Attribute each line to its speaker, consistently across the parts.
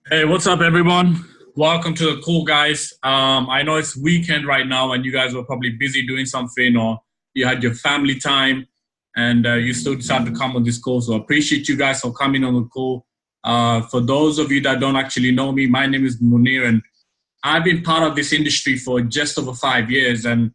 Speaker 1: Hey, what's up, everyone? Welcome to the call, guys. I know it's weekend right now, and you guys were probably busy doing something, or you had your family time, and you still decided to come on this call. So I appreciate you guys for coming on the call. For those of you that don't actually know me, my name is Monir, and I've been part of this industry for just over 5 years. And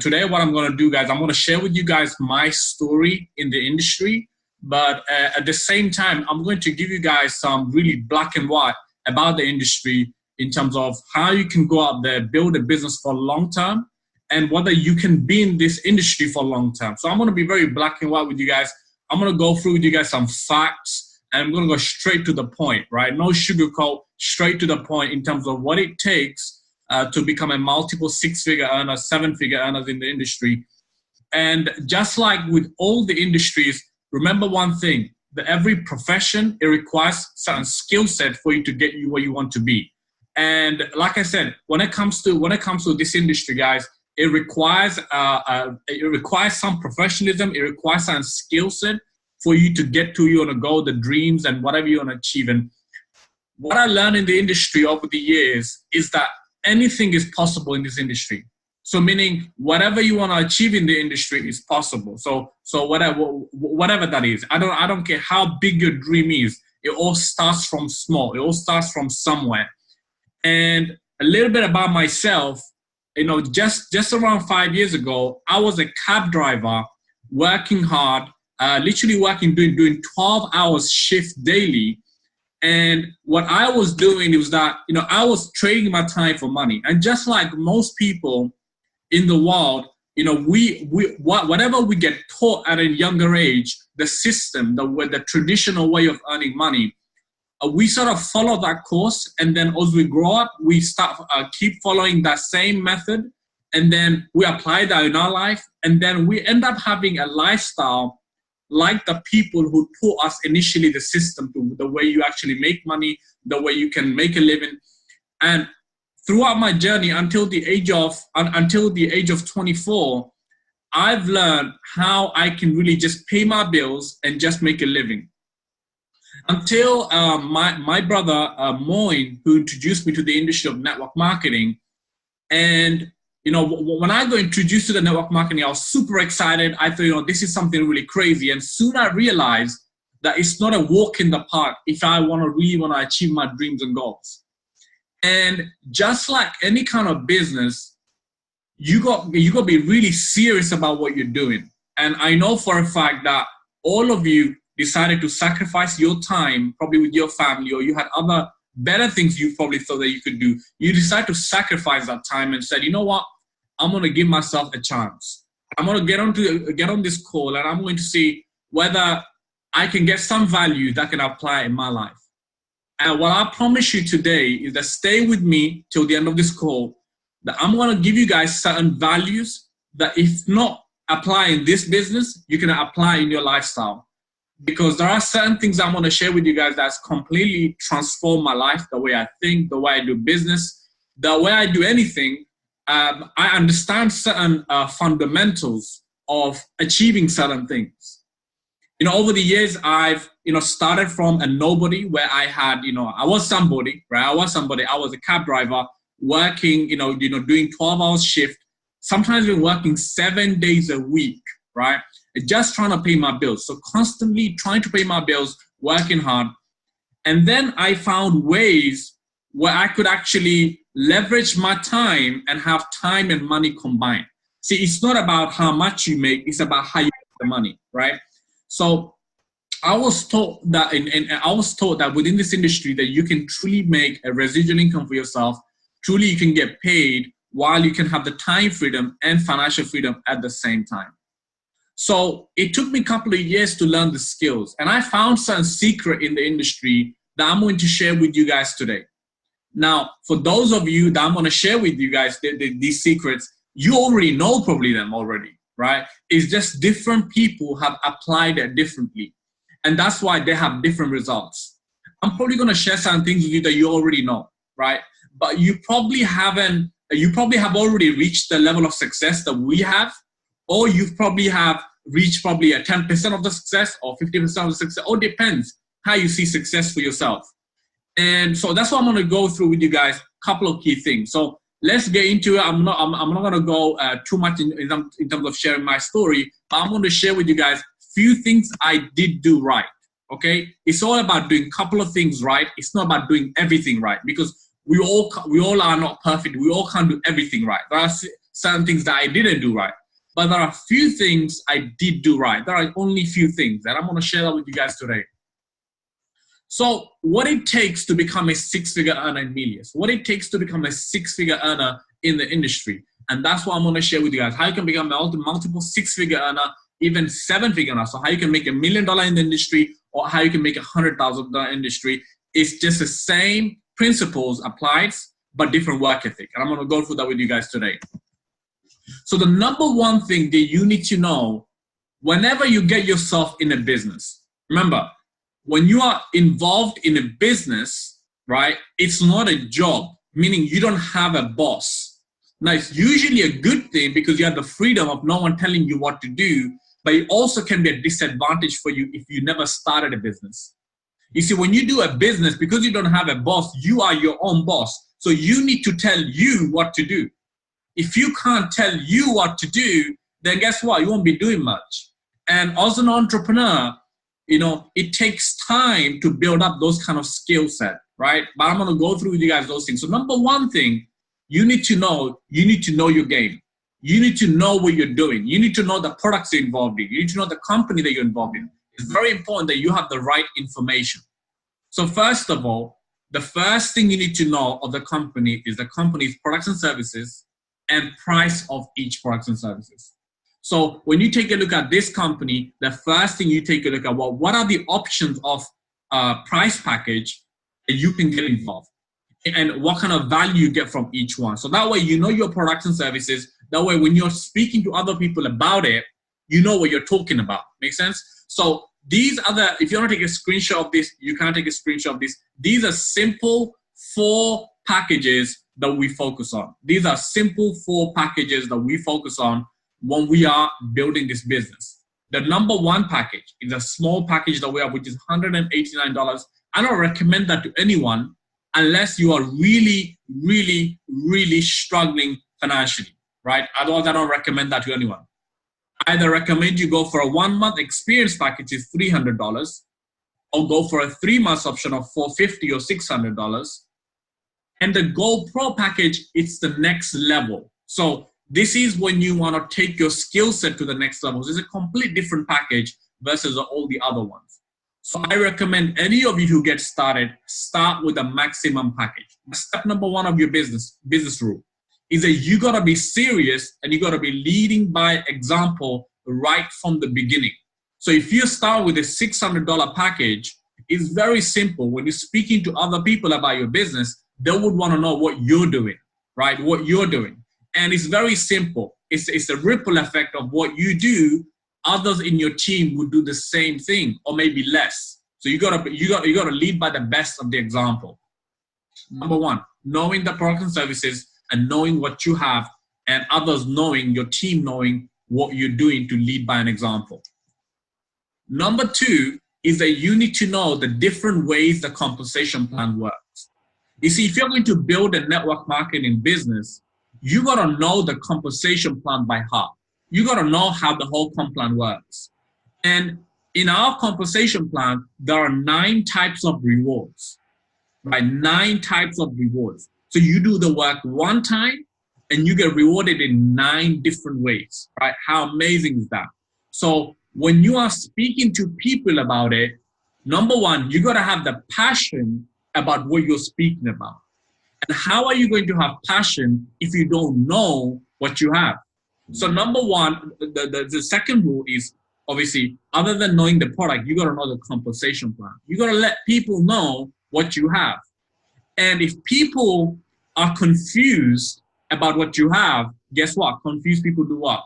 Speaker 1: today, what I'm going to do, guys, I'm going to share with you guys my story in the industry. But at the same time, I'm going to give you guys some really black and white about the industry in terms of how you can go out there, build a business for long term, and whether you can be in this industry for long term. So I'm going to be very black and white with you guys. I'm going to go through with you guys some facts, and I'm going to go straight to the point, right? No sugarcoat, straight to the point in terms of what it takes to become a multiple six-figure earner, seven-figure earners in the industry. And just like with all the industries, remember one thing, that every profession, it requires certain skill set for you to get you where you want to be. And like I said, when it comes to this industry, guys, it requires some professionalism. It requires some skill set for you to get to you on a goal, the dreams, and whatever you want to achieve. And what I learned in the industry over the years is that anything is possible in this industry. So meaning whatever you want to achieve in the industry is possible. So whatever that is. I don't care how big your dream is. It all starts from small. It all starts from somewhere. And a little bit about myself, just around 5 years ago, I was a cab driver working hard, literally doing 12 hours shift daily. And what I was doing was that, I was trading my time for money. And just like most people in the world, whatever we get taught at a younger age, the system, the traditional way of earning money, we sort of follow that course. And then as we grow up, we start keep following that same method. And then we apply that in our life. And then we end up having a lifestyle like the people who taught us initially the system, to the way you actually make money, the way you can make a living. And throughout my journey until the age of 24, I've learned how I can really just pay my bills and just make a living. Until my brother Moin, who introduced me to the industry of network marketing. And when I got introduced to the network marketing, I was super excited. I thought, this is something really crazy. And soon I realized that it's not a walk in the park if I really want to achieve my dreams and goals. And just like any kind of business, you got to be really serious about what you're doing. And I know for a fact that all of you decided to sacrifice your time, probably with your family, or you had other better things you probably thought that you could do. You decided to sacrifice that time and said, you know what? I'm going to give myself a chance. I'm going to get on this call, and I'm going to see whether I can get some value that can apply in my life. And what I promise you today is that stay with me till the end of this call, that I'm going to give you guys certain values that if not apply in this business, you can apply in your lifestyle. Because there are certain things I'm going to share with you guys that's completely transformed my life, the way I think, the way I do business, the way I do anything. I understand certain fundamentals of achieving certain things. Over the years, I've, started from a nobody where I had, I was somebody, right? I was a cab driver working, doing 12 hours shift, sometimes been working 7 days a week, right? Just trying to pay my bills. So constantly trying to pay my bills, working hard. And then I found ways where I could actually leverage my time and have time and money combined. See, it's not about how much you make, it's about how you make the money, right? So I was taught that within this industry that you can truly make a residual income for yourself. Truly, you can get paid while you can have the time freedom and financial freedom at the same time. So it took me a couple of years to learn the skills. And I found some secret in the industry that I'm going to share with you guys today. Now, for those of you that I'm going to share with you guys these secrets, you already know probably them already, right? It's just different people have applied it differently. And that's why they have different results. I'm probably going to share some things with you that you already know, right? But you probably have already reached the level of success that we have, or you probably have reached probably a 10% of the success or 50% of the success. All depends how you see success for yourself. And so that's what I'm going to go through with you guys. A couple of key things. So let's get into it. I'm not going to go too much in terms of sharing my story, but I'm going to share with you guys few things I did do right. Okay, it's all about doing a couple of things right. It's not about doing everything right, because we all are not perfect. We all can't do everything right. There are certain things that I didn't do right, but there are a few things I did do right. There are only few things, and I'm going to share that with you guys today. So what it takes to become a six-figure earner in Melius, what it takes to become a six-figure earner in the industry. And that's what I'm going to share with you guys. How you can become a multiple six-figure earner, even seven-figure earner. So how you can make $1 million in the industry, or how you can make $100,000 industry. It's just the same principles applied, but different work ethic. And I'm going to go through that with you guys today. So the number one thing that you need to know whenever you get yourself in a business, remember, when you are involved in a business, right, it's not a job, meaning you don't have a boss. Now, it's usually a good thing because you have the freedom of no one telling you what to do, but it also can be a disadvantage for you if you never started a business. You see, when you do a business, because you don't have a boss, you are your own boss. So you need to tell you what to do. If you can't tell you what to do, then guess what? You won't be doing much. And as an entrepreneur, you know, it takes time to build up those kind of skill set, right? But I'm going to go through with you guys those things. So number one thing, you need to know your game. You need to know what you're doing. You need to know the products you're involved in. You need to know the company that you're involved in. It's very important that you have the right information. So first of all, the first thing you need to know of the company is the company's products and services and price of each products and services. So when you take a look at this company, the first thing you take a look at, well, what are the options of price package that you can get involved, and what kind of value you get from each one. So that way you know your products and services. That way when you're speaking to other people about it, you know what you're talking about. Make sense? So these are the, if you want to take a screenshot of this, you can take a screenshot of this. These are simple 4 packages that we focus on. These are simple 4 packages that we focus on when we are building this business. The number one package is a small package that we have, which is $189. I don't recommend that to anyone unless you are really, really, really struggling financially, right? Otherwise, I don't recommend that to anyone. I either recommend you go for a 1-month experience package, is $300, or go for a 3-month option of $450 or $600. And the Gold Pro package, it's the next level. So this is when you want to take your skill set to the next level. It's a complete different package versus all the other ones. So I recommend any of you who get started, start with a maximum package. Step number 1 of your business rule is that you got to be serious and you got to be leading by example right from the beginning. So if you start with a $600 package, it's very simple. When you're speaking to other people about your business, they would want to know what you're doing, right? What you're doing. And it's very simple. It's a ripple effect of what you do. Others in your team would do the same thing, or maybe less. So you gotta lead by the best of the example. Number 1, knowing the products and services and knowing what you have, and others knowing, your team knowing what you're doing to lead by an example. Number 2 is that you need to know the different ways the compensation plan works. You see, if you're going to build a network marketing business, you got to know the compensation plan by heart. You got to know how the whole comp plan works. And in our compensation plan, there are 9 types of rewards, right? 9 types of rewards. So you do the work 1 time and you get rewarded in 9 different ways, right? How amazing is that? So when you are speaking to people about it, number 1, you got to have the passion about what you're speaking about. And how are you going to have passion if you don't know what you have? So number 1, the second rule is, obviously, other than knowing the product, you got to know the compensation plan. You got to let people know what you have. And if people are confused about what you have, guess what? Confused people do what?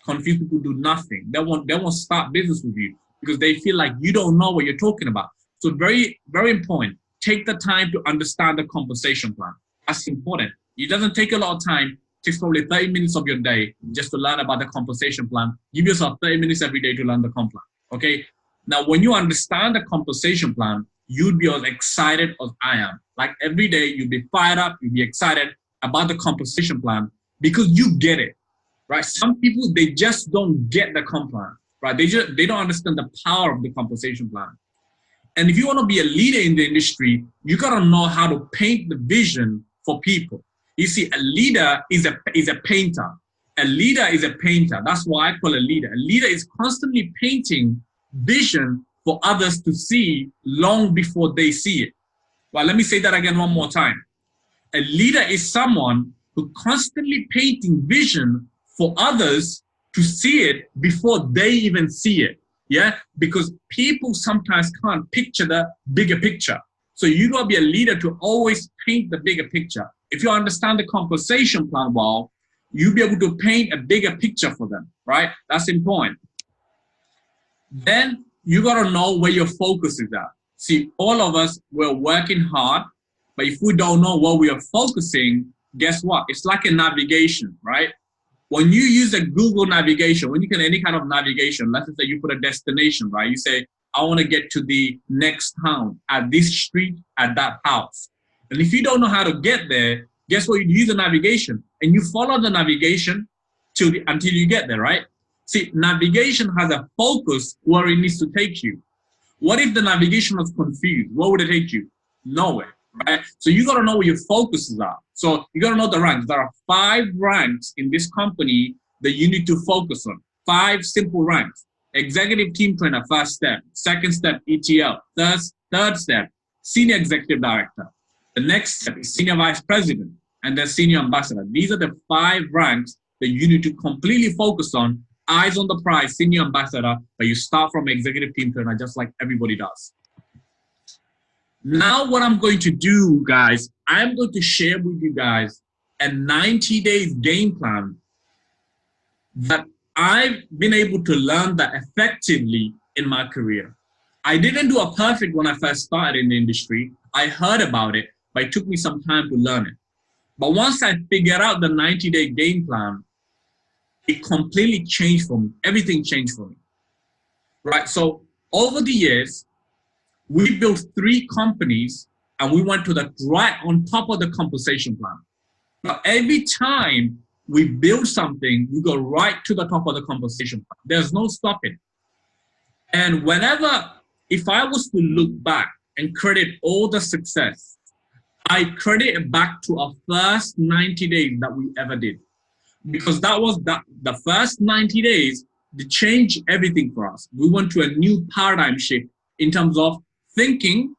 Speaker 1: Confused people do nothing. They won't start business with you because they feel like you don't know what you're talking about. So very, very important. Take the time to understand the compensation plan. That's important. It doesn't take a lot of time. It takes probably 30 minutes of your day just to learn about the compensation plan. Give yourself 30 minutes every day to learn the comp plan. Okay? Now, when you understand the compensation plan, you'd be as excited as I am. Like every day, you'd be fired up, you'd be excited about the compensation plan because you get it, right? Some people, they just don't get the comp plan, right? They don't understand the power of the compensation plan. And if you want to be a leader in the industry, you got to know how to paint the vision for people. You see, a leader is a painter. A leader is a painter. That's why I call a leader. A leader is constantly painting vision for others to see long before they see it. Well, let me say that again one more time. A leader is someone who constantly painting vision for others to see it before they even see it. Yeah, because people sometimes can't picture the bigger picture. So you gotta be a leader to always paint the bigger picture. If you understand the compensation plan well, you'll be able to paint a bigger picture for them, right? That's important. Then you gotta know where your focus is at. See, all of us, we're working hard, but if we don't know where we are focusing, guess what? It's like a navigation, right? When you use a Google navigation, when you can any kind of navigation, let's say you put a destination, right? You say, I want to get to the next town at this street, at that house. And if you don't know how to get there, guess what? You use the navigation and you follow the navigation until you get there, right? See, navigation has a focus where it needs to take you. What if the navigation was confused? Where would it take you? Nowhere. Right? So you got to know where your focuses are. So you got to know the ranks. There are 5 ranks in this company that you need to focus on. 5 simple ranks. Executive team trainer, first step. Second step, ETL. Third step, senior executive director. The next step is senior vice president and then senior ambassador. These are the 5 ranks that you need to completely focus on. Eyes on the prize, senior ambassador, but you start from executive team trainer just like everybody does. Now what I'm going to do, guys, I'm going to share with you guys a 90 days game plan that I've been able to learn that effectively in my career. I didn't do a perfect when I first started in the industry. I heard about it, but it took me some time to learn it. But once I figured out the 90-day game plan, it completely changed for me. Everything changed for me, right? So over the years, we built 3 companies and we went to the right on top of the compensation plan. Now, every time we build something, we go right to the top of the compensation plan. There's no stopping. And if I was to look back and credit all the success, I credit it back to our first 90 days that we ever did. Because that was the first 90 days to change everything for us. We went to a new paradigm shift in terms of thinking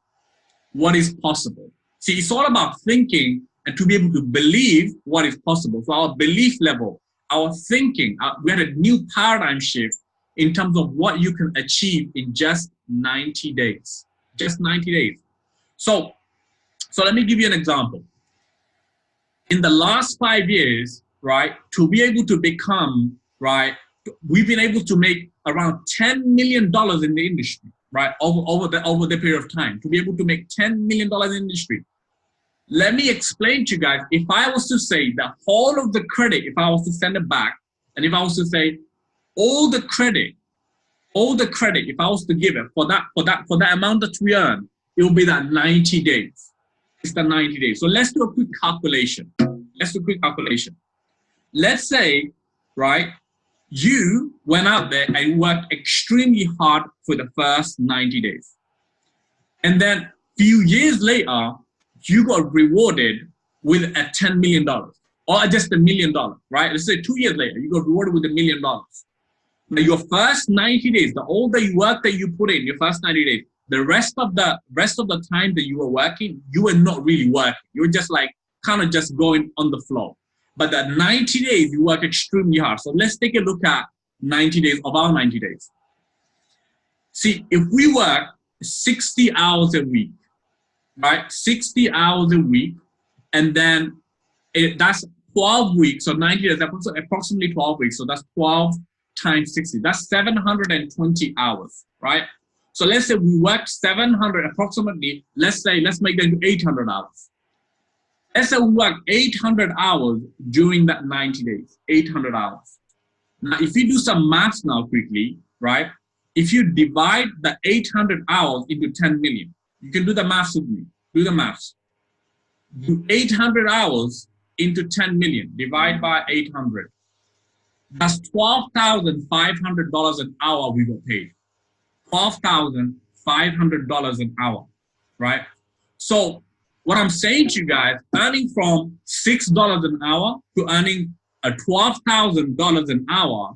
Speaker 1: what is possible. See, it's all about thinking and to be able to believe what is possible. So our belief level, our thinking, we had a new paradigm shift in terms of what you can achieve in just 90 days. Just 90 days. So let me give you an example. In the last 5 years, right, to be able to become, right, we've been able to make around $10 million in the industry, right, over the period of time, to be able to make $10 million in the industry. Let me explain to you guys, if I was to say the whole of the credit, if I was to send it back, and if I was to say all the credit, if I was to give it for that amount that we earn, it will be that 90 days. It's the 90 days. So let's do a quick calculation. Let's say, right, you went out there and worked extremely hard for the first 90 days. And then a few years later, you got rewarded with a $10 million or just $1 million, right? Let's say 2 years later, you got rewarded with $1 million. Now your first 90 days, all the work that you put in, your first 90 days, the rest of the time that you were working, you were not really working. You were just like kind of just going on the flow. But that 90 days, you work extremely hard. So let's take a look at 90 days of our 90 days. See, if we work 60 hours a week, right? 60 hours a week, and then that's 12 weeks. So 90 days, approximately 12 weeks. So that's 12 times 60. That's 720 hours, right? So let's say we work 700 approximately. Let's make that into 800 hours. Let's say we work 800 hours during that 90 days, 800 hours. Now, if you do some maths now quickly, right? If you divide the 800 hours into 10 million, You can do the maths with me. Do the maths. Do 800 hours into 10 million. Divide by 800. That's $12,500 an hour we got paid. $12,500 an hour, right? So what I'm saying to you guys, earning from $6 an hour to earning a $12,000 an hour,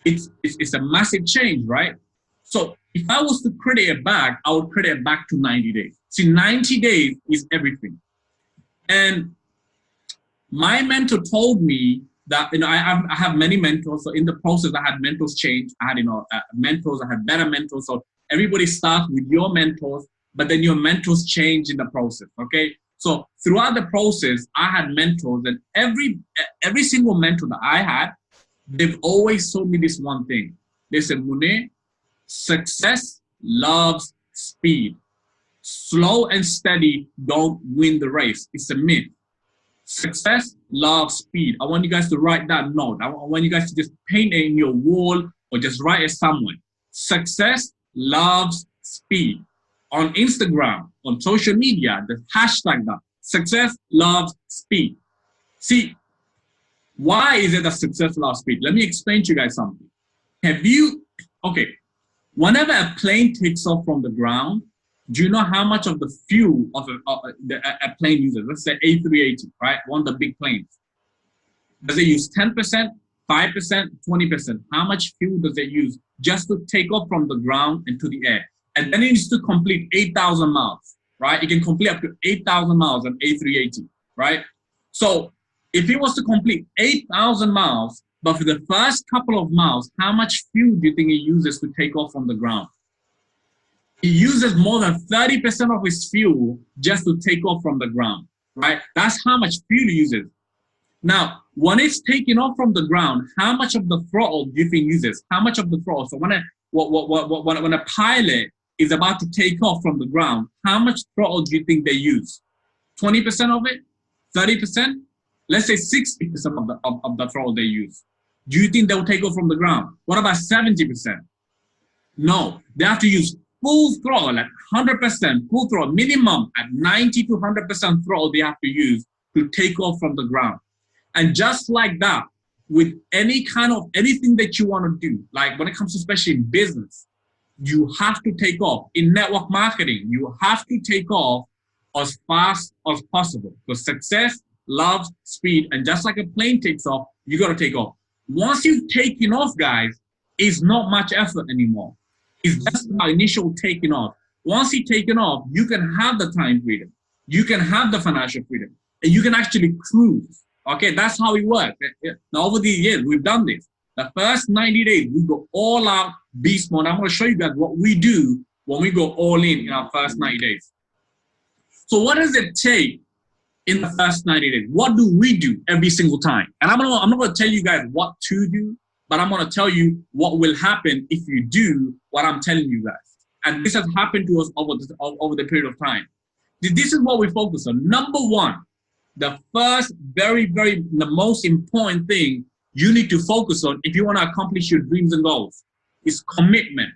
Speaker 1: it's a massive change, right? So if I was to credit it back, I would credit it back to 90 days. See, 90 days is everything. And my mentor told me that, I have many mentors. So in the process, I had mentors change. I had, mentors, I had better mentors. So everybody starts with your mentors, but then your mentors change in the process, okay? So throughout the process, I had mentors, and every single mentor that I had, they've always told me this one thing. They said, Monir, success loves speed. Slow and steady don't win the race. It's a myth. Success loves speed. I want you guys to write that note. I want you guys to just paint it in your wall or just write it somewhere. Success loves speed. On Instagram, on social media, the hashtag that. Success loves speed. See, why is it that success loves speed? Let me explain to you guys something. Whenever a plane takes off from the ground, do you know how much of the fuel of a plane uses? Let's say A380, right? One of the big planes. Does it use 10%, 5%, 20%? How much fuel does it use just to take off from the ground into the air? And then it needs to complete 8,000 miles, right? It can complete up to 8,000 miles on A380, right? So if it was to complete 8,000 miles, but for the first couple of miles, how much fuel do you think it uses to take off from the ground? It uses more than 30% of its fuel just to take off from the ground, right? That's how much fuel it uses. Now, when it's taking off from the ground, how much of the throttle do you think it uses? How much of the throttle? So when a pilot is about to take off from the ground, how much throttle do you think they use? 20% of it? 30%? Let's say 60% of the throttle they use. Do you think they will take off from the ground? What about 70%? No, they have to use full throttle, at 100%, full throttle, minimum at 90 to 100% throttle they have to use to take off from the ground. And just like that, with any kind of anything that you want to do, like when it comes to especially in business, you have to take off. In network marketing, you have to take off as fast as possible because success loves speed. And just like a plane takes off, you got to take off. Once you've taken off, guys, it's not much effort anymore. It's just about initial taking off. Once you've taken off, you can have the time freedom. You can have the financial freedom. And you can actually cruise. Okay, that's how it works. Now, over the years, we've done this. The first 90 days, we go all out beast mode. I'm going to show you guys what we do when we go all in our first 90 days. So what does it take in the first 90 days? What do we do every single time? And I'm not going to tell you guys what to do, but I'm going to tell you what will happen if you do what I'm telling you guys. And this has happened to us over the period of time. This is what we focus on. Number one, the first, the most important thing you need to focus on if you want to accomplish your dreams and goals is commitment.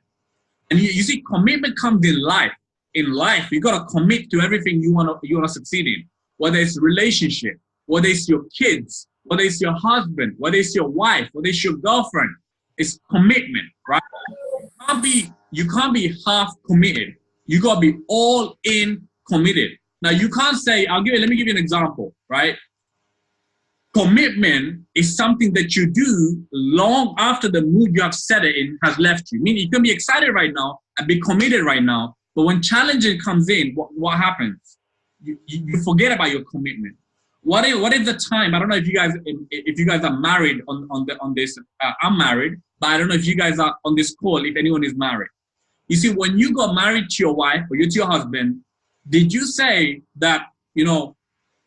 Speaker 1: And you see, commitment comes in life. In life, you got to commit to everything you want to succeed in, whether it's relationship, whether it's your kids, whether it's your husband, whether it's your wife, whether it's your girlfriend. It's commitment, right? You can't be half committed. You got to be all in committed. Now, you can't say, let me give you an example, right? Commitment is something that you do long after the mood you have set it in has left you. Meaning you can be excited right now and be committed right now, but when challenging comes in, what happens? You forget about your commitment. What if the time? I don't know if you guys are married on this. I'm married, but I don't know if you guys are on this call. If anyone is married, you see, when you got married to your wife or to your husband, did you say that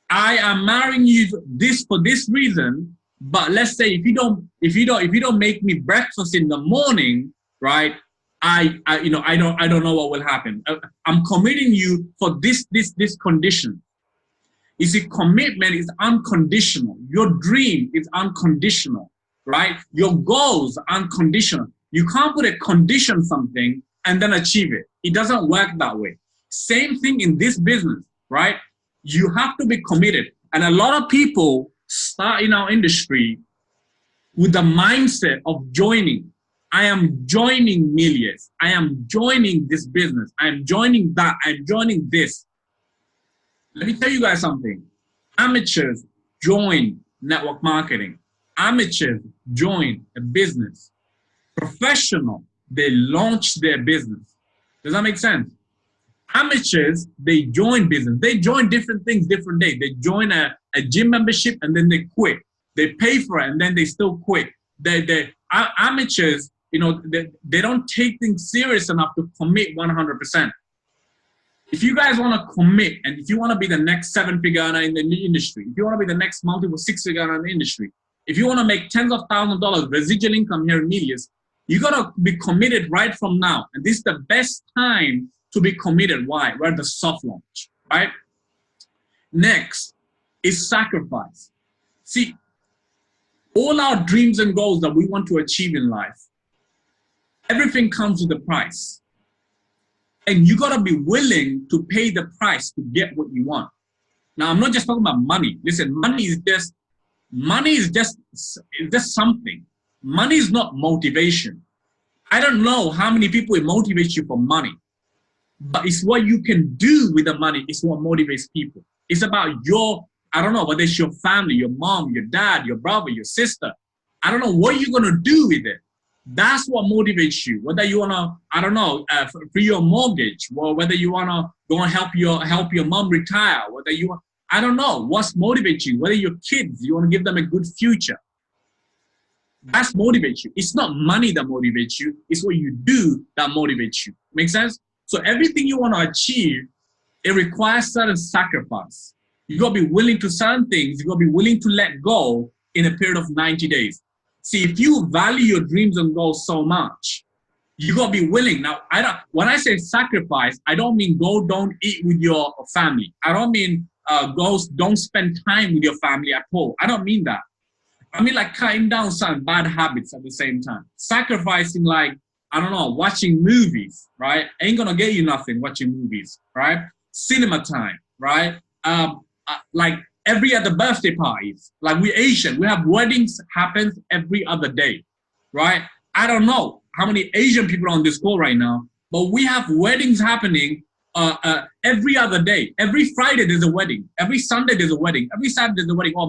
Speaker 1: I am marrying you for this reason? But let's say if you don't make me breakfast in the morning, right? I don't know what will happen. I'm committing you for this condition. You see, commitment is unconditional. Your dream is unconditional, right? Your goals are unconditional. You can't put a condition on something and then achieve it. It doesn't work that way. Same thing in this business, right? You have to be committed. And a lot of people start in our industry with the mindset of joining. I am joining Melius. I am joining this business. I am joining that. I'm joining this. Let me tell you guys something. Amateurs join network marketing. Amateurs join a business. Professional, they launch their business. Does that make sense? Amateurs, they join business. They join different things different days. They join a gym membership and then they quit. They pay for it and then they still quit. Amateurs, you know, they don't take things serious enough to commit 100%. If you guys want to commit, and if you want to be the next 7-figure earner in the industry, if you want to be the next multiple 6-figure earner in the industry, if you want to make tens of thousands of dollars residual income here in Melius, you got to be committed right from now. And this is the best time to be committed. Why? We're at the soft launch, right? Next is sacrifice. See, all our dreams and goals that we want to achieve in life, everything comes with a price. And you got to be willing to pay the price to get what you want. Now, I'm not just talking about money. Listen, money is just something. Money is not motivation. I don't know how many people it motivates you for money, but it's what you can do with the money. It's what motivates people. It's about your, I don't know, whether it's your family, your mom, your dad, your brother, your sister. I don't know what you're going to do with it. That's what motivates you. Whether you want to, I don't know, free your mortgage, or whether you want to go and help your mom retire, whether you want, I don't know, what's motivates you, whether your kids, you want to give them a good future. That's motivates you. It's not money that motivates you. It's what you do that motivates you. Make sense? So everything you want to achieve, it requires certain sacrifice. You got to be willing to certain things. You got to be willing to let go in a period of 90 days. See, if you value your dreams and goals so much, you got to be willing. Now, when I say sacrifice, I don't mean don't eat with your family. I don't mean don't spend time with your family at all. I don't mean that. I mean like cutting down some bad habits at the same time. Sacrificing, like, I don't know, watching movies, right? Ain't gonna get you nothing watching movies, right? Cinema time, right? Like every other birthday parties. Like we're Asian, we have weddings happen every other day, right? I don't know how many Asian people are on this call right now, but we have weddings happening every other day. Every Friday there's a wedding. Every Sunday there's a wedding. Every Saturday there's a wedding. Oh,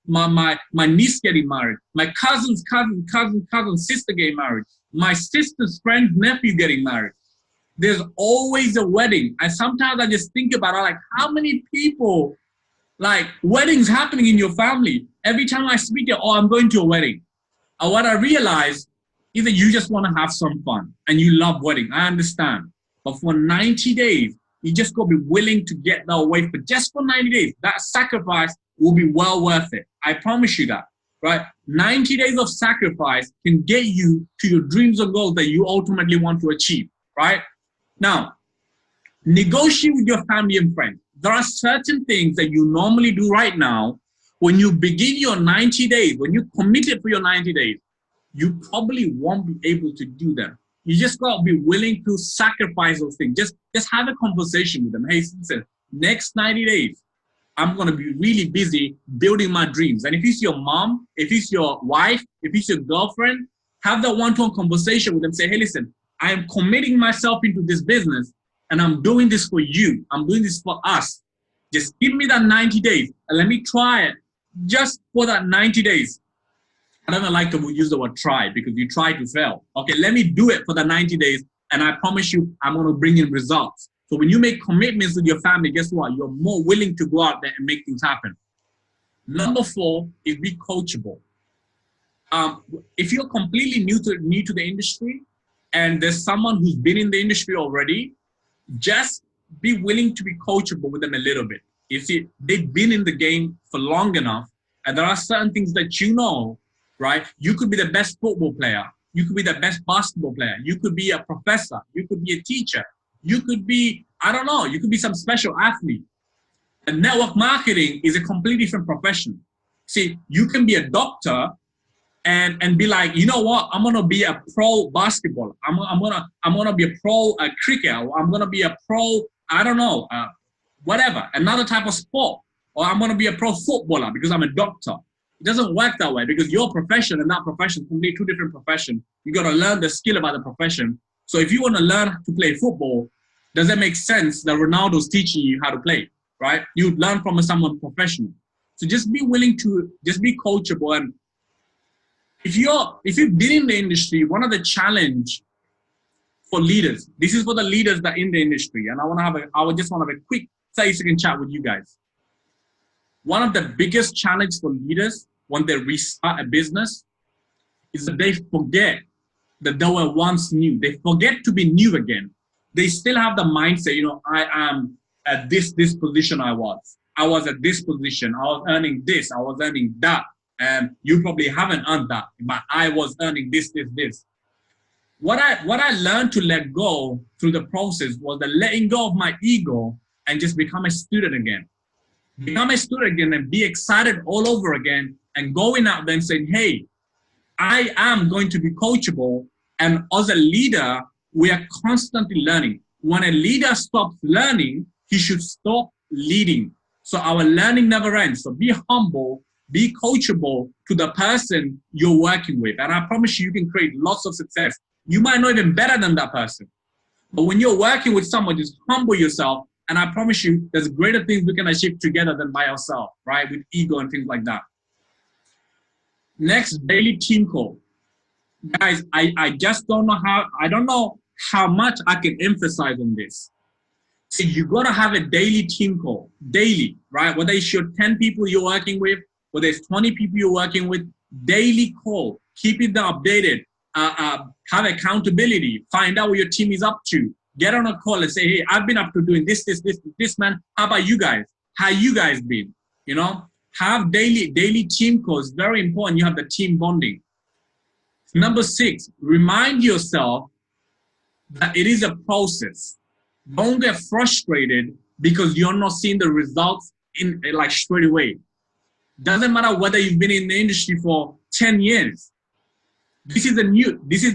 Speaker 1: my niece getting married. My cousin's cousin sister getting married. My sister's friend's nephew getting married. There's always a wedding. And sometimes I just think about it, like how many people, like weddings happening in your family. Every time I speak to, oh, I'm going to a wedding. And what I realize is that you just want to have some fun and you love wedding. I understand. But for 90 days, you just got to be willing to get that away for just for 90 days. That sacrifice will be well worth it. I promise you that, right? 90 days of sacrifice can get you to your dreams and goals that you ultimately want to achieve, right? Now, negotiate with your family and friends. There are certain things that you normally do right now. When you begin your 90 days, when you committed for your 90 days, you probably won't be able to do them. You just got to be willing to sacrifice those things. Just have a conversation with them. Hey, listen, next 90 days, I'm going to be really busy building my dreams. And if it's your mom, if it's your wife, if it's your girlfriend, have that one-to-one conversation with them. Say, hey, listen, I am committing myself into this business and I'm doing this for you. I'm doing this for us. Just give me that 90 days and let me try it just for that 90 days. I don't like to use the word try because you try to fail. Okay, let me do it for the 90 days and I promise you I'm going to bring in results. So when you make commitments with your family, guess what? You're more willing to go out there and make things happen. Number 4 is be coachable. If you're completely new to the industry and there's someone who's been in the industry already, just be willing to be coachable with them a little bit. You see, they've been in the game for long enough and there are certain things that you know, right? You could be the best football player. You could be the best basketball player. You could be a professor. You could be a teacher. You could be, I don't know, you could be some special athlete. And network marketing is a completely different profession. See, you can be a doctor and be like, you know what? I'm gonna be a pro basketball. I'm gonna be a pro cricketer. I'm gonna be a pro, I don't know, whatever, another type of sport, or I'm going to be a pro footballer because I'm a doctor. It doesn't work that way because your profession and that profession can be two different professions. You got to learn the skill about the profession. So if you want to learn to play football, does it make sense that Ronaldo's teaching you how to play, right? You learn from someone professional. So just be willing to just be coachable. And if you've been in the industry, one of the challenge for leaders, this is for the leaders that are in the industry, and I would just want to have a quick 30-second chat with you guys. One of the biggest challenges for leaders when they restart a business is that they forget that they were once new. They forget to be new again. They still have the mindset, you know, I am at this position I was at this position, I was earning this, I was earning that, and you probably haven't earned that, but I was earning this. What I learned to let go through the process was the letting go of my ego and just become a student again. Become a student again and be excited all over again and going out there and saying, hey, I am going to be coachable. And as a leader, we are constantly learning. When a leader stops learning, he should stop leading. So our learning never ends. So be humble, be coachable to the person you're working with. And I promise you can create lots of success. You might not even better than that person. But when you're working with someone, just humble yourself. And I promise you, there's greater things we can achieve together than by ourselves, right? With ego and things like that. Next, daily team call. Guys, I just don't know how much I can emphasize on this. So you got to have a daily team call, daily, right? Whether it's your 10 people you're working with, whether it's 20 people you're working with, daily call, keep it updated, have accountability, find out what your team is up to, get on a call and say, hey, I've been up to doing this, man. How about you guys? How you guys been? You know, have daily team calls. Very important. You have the team bonding. Number 6, remind yourself that it is a process. Don't get frustrated because you're not seeing the results in like straight away. Doesn't matter whether you've been in the industry for 10 years. This is the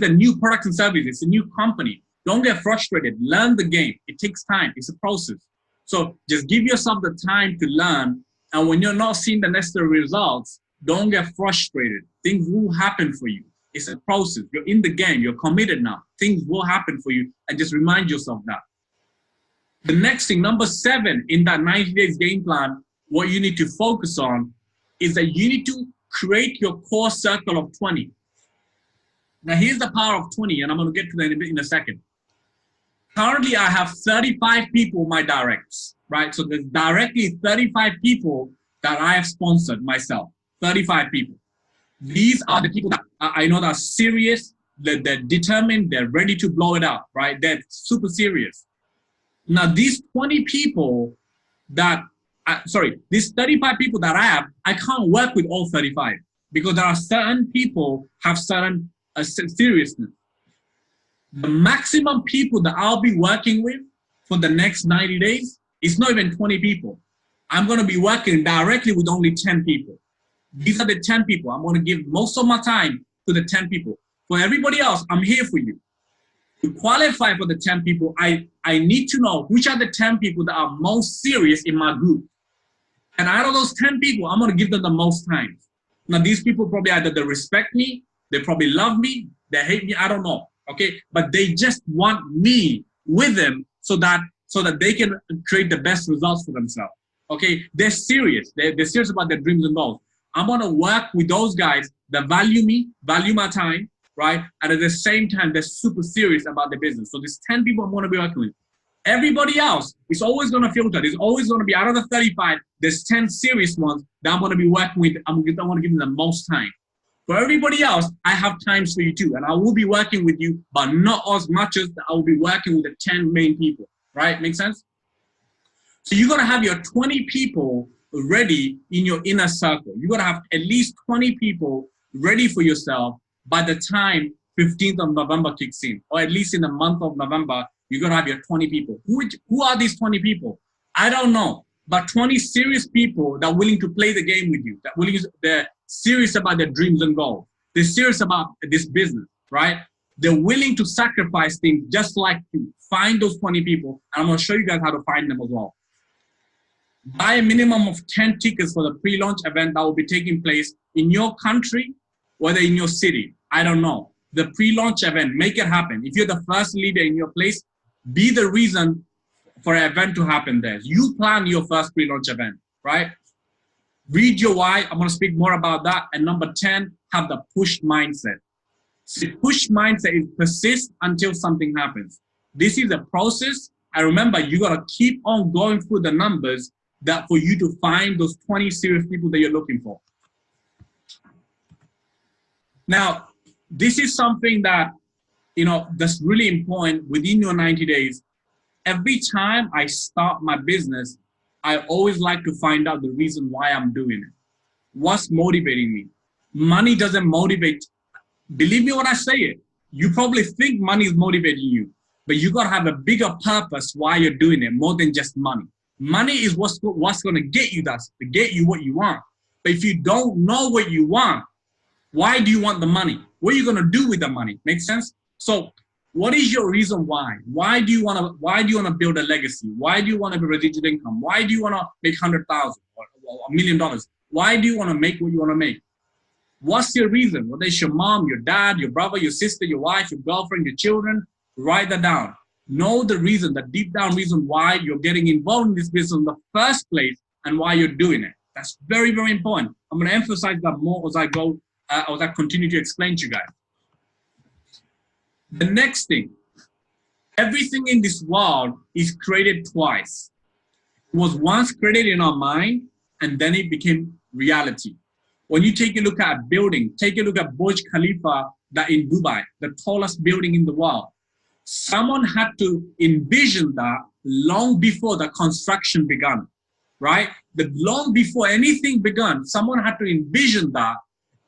Speaker 1: new product and service. It's a new company. Don't get frustrated. Learn the game. It takes time. It's a process. So just give yourself the time to learn. And when you're not seeing the necessary results, don't get frustrated. Things will happen for you. It's a process. You're in the game. You're committed now. Things will happen for you. And just remind yourself that. The next thing, number 7 in that 90 days game plan, what you need to focus on is that you need to create your core circle of 20. Now, here's the power of 20, and I'm going to get to that in a second. Currently, I have 35 people in my directs, right? So there's directly 35 people that I have sponsored myself, 35 people. These are the people that I know that are serious, they're determined, they're ready to blow it out, right? They're super serious. Now, these 20 people these 35 people that I have, I can't work with all 35 because there are certain people have certain seriousness. The maximum people that I'll be working with for the next 90 days is not even 20 people. I'm going to be working directly with only 10 people. These are the 10 people. I'm going to give most of my time to the 10 people. For everybody else, I'm here for you. To qualify for the 10 people, I need to know which are the 10 people that are most serious in my group. And out of those 10 people, I'm going to give them the most time. Now, these people probably either they respect me, they probably love me, they hate me, I don't know. Okay, but they just want me with them so that they can create the best results for themselves. Okay, they're serious. They're serious about their dreams and goals. I'm going to work with those guys that value me, value my time, right? And at the same time, they're super serious about the business. So there's 10 people I'm going to be working with. Everybody else is always going to filter. There's always going to be, out of the 35, there's 10 serious ones that I'm going to be working with. I want to give them the most time. For everybody else, I have times for you too. And I will be working with you, but not as much as I will be working with the 10 main people, right? Make sense? So you're going to have your 20 people ready in your inner circle. You're going to have at least 20 people ready for yourself by the time 15th of November kicks in, or at least in the month of November, you're going to have your 20 people. Who are these 20 people? I don't know, but 20 serious people that are willing to play the game with you, they're serious about their dreams and goals. They're serious about this business, right? They're willing to sacrifice things just like you. Find those 20 people, and I'm going to show you guys how to find them as well. Buy a minimum of 10 tickets for the pre-launch event that will be taking place in your country, whether in your city. I don't know. The pre-launch event, make it happen. If you're the first leader in your place, be the reason for an event to happen there. You plan your first pre-launch event, right? Read your why. I'm going to speak more about that. And number 10, have the push mindset. So the push mindset is persist until something happens. This is a process. And remember, you got to keep on going through the numbers that for you to find those 20 serious people that you're looking for. Now, this is something that, that's really important within your 90 days. Every time I start my business, I always like to find out the reason why I'm doing it. What's motivating me? Money doesn't motivate. Believe me when I say it. You probably think money is motivating you, but you got to have a bigger purpose why you're doing it, more than just money. Money is what's going to get you that, to get you what you want. But if you don't know what you want, why do you want the money? What are you going to do with the money? Make sense? So what is your reason why? Why do you want to build a legacy? Why do you want to be residual income? Why do you want to make 100,000 or $1 million? Why do you want to make what you want to make? What's your reason? Whether it's your mom, your dad, your brother, your sister, your wife, your girlfriend, your children, write that down. Know the reason, the deep down reason why you're getting involved in this business in the first place and why you're doing it. That's very, very important. I'm going to emphasize that more as I go, as I continue to explain to you guys. The next thing, everything in this world is created twice. It was once created in our mind, and then it became reality. When you take a look at a building, take a look at Burj Khalifa that in Dubai, the tallest building in the world. Someone had to envision that long before the construction began, right? Long before anything began, someone had to envision that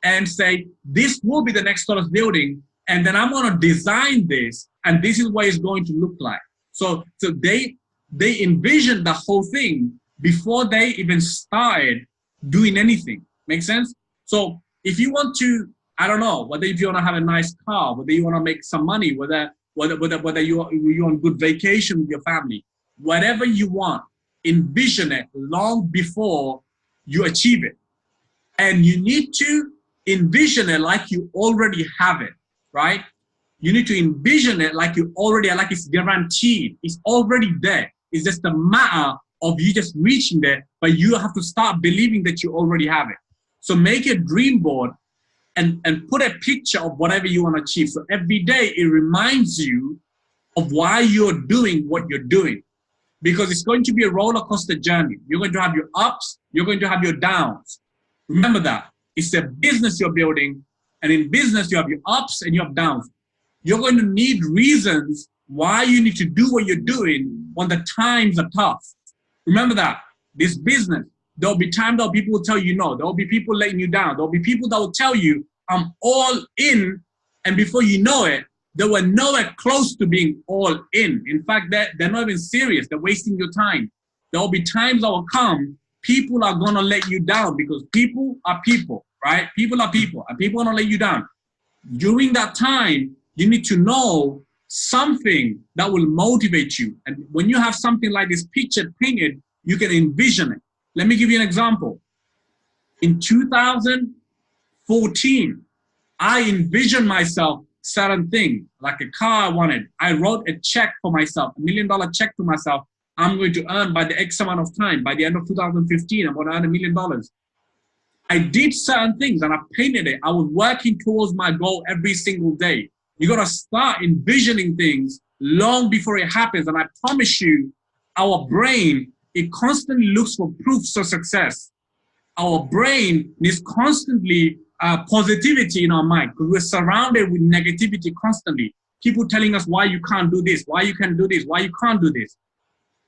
Speaker 1: and say, this will be the next tallest building, and then I'm going to design this, and this is what it's going to look like. So they envisioned the whole thing before they even started doing anything. Make sense? So if you want to, I don't know, whether if you want to have a nice car, whether you want to make some money, whether you're on good vacation with your family, whatever you want, envision it long before you achieve it. And you need to envision it like you already have it, right? You need to envision it like you already, like it's guaranteed. It's already there. It's just a matter of you just reaching there, but you have to start believing that you already have it. So make a dream board and put a picture of whatever you want to achieve. So every day it reminds you of why you're doing what you're doing. Because it's going to be a roller coaster journey. You're going to have your ups, you're going to have your downs. Remember that. It's a business you're building, and in business you have your ups and you have downs. You're going to need reasons why you need to do what you're doing when the times are tough. Remember that. This business, there'll be times that people will tell you no. There'll be people letting you down. There'll be people that will tell you, I'm all in, and before you know it, they were nowhere close to being all in. In fact, they're not even serious. They're wasting your time. There will be times that will come, people are going to let you down because people are people, right? People are people, and people are going to let you down. During that time, you need to know something that will motivate you. And when you have something like this picture painted, you can envision it. Let me give you an example. In 2014, I envisioned myself certain thing, like a car I wanted. I wrote a check for myself, $1 million check to myself. I'm going to earn by the X amount of time. By the end of 2015, I'm going to earn $1 million. I did certain things and I painted it. I was working towards my goal every single day. You got to start envisioning things long before it happens. And I promise you, our brain, it constantly looks for proofs of success. Our brain needs constantly positivity in our mind because we're surrounded with negativity constantly. People telling us why you can't do this, why you can't do this, why you can't do this.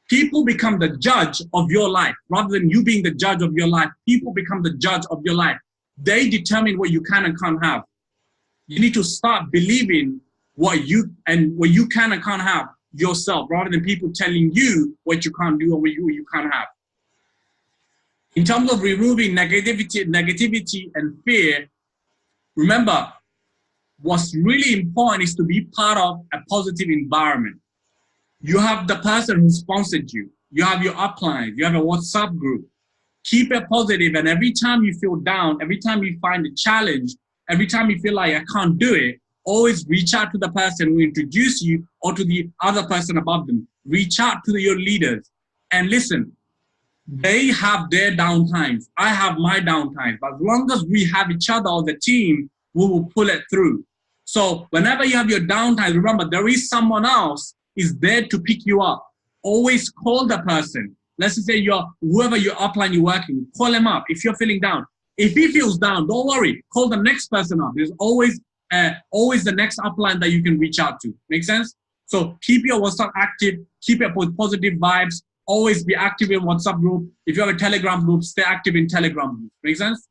Speaker 1: People become the judge of your life. Rather than you being the judge of your life, people become the judge of your life. They determine what you can and can't have. You need to start believing what you can and can't have yourself, rather than people telling you what you can't do or what you can't have. In terms of removing negativity and fear, remember, what's really important is to be part of a positive environment. You have the person who sponsored you. You have your upline. You have a WhatsApp group. Keep it positive, and every time you feel down, every time you find a challenge, every time you feel like I can't do it, always reach out to the person who introduced you or to the other person above them. Reach out to your leaders and listen. They have their downtimes. I have my downtimes. But as long as we have each other or the team, we will pull it through. So whenever you have your downtimes, remember there is someone else is there to pick you up. Always call the person. Let's just say whoever your upline you're working with, call him up if you're feeling down. If he feels down, don't worry. Call the next person up. There's always the next upline that you can reach out to. Make sense? So keep your WhatsApp active. Keep it with positive vibes. Always be active in WhatsApp group. If you have a Telegram group, stay active in Telegram group. Make sense?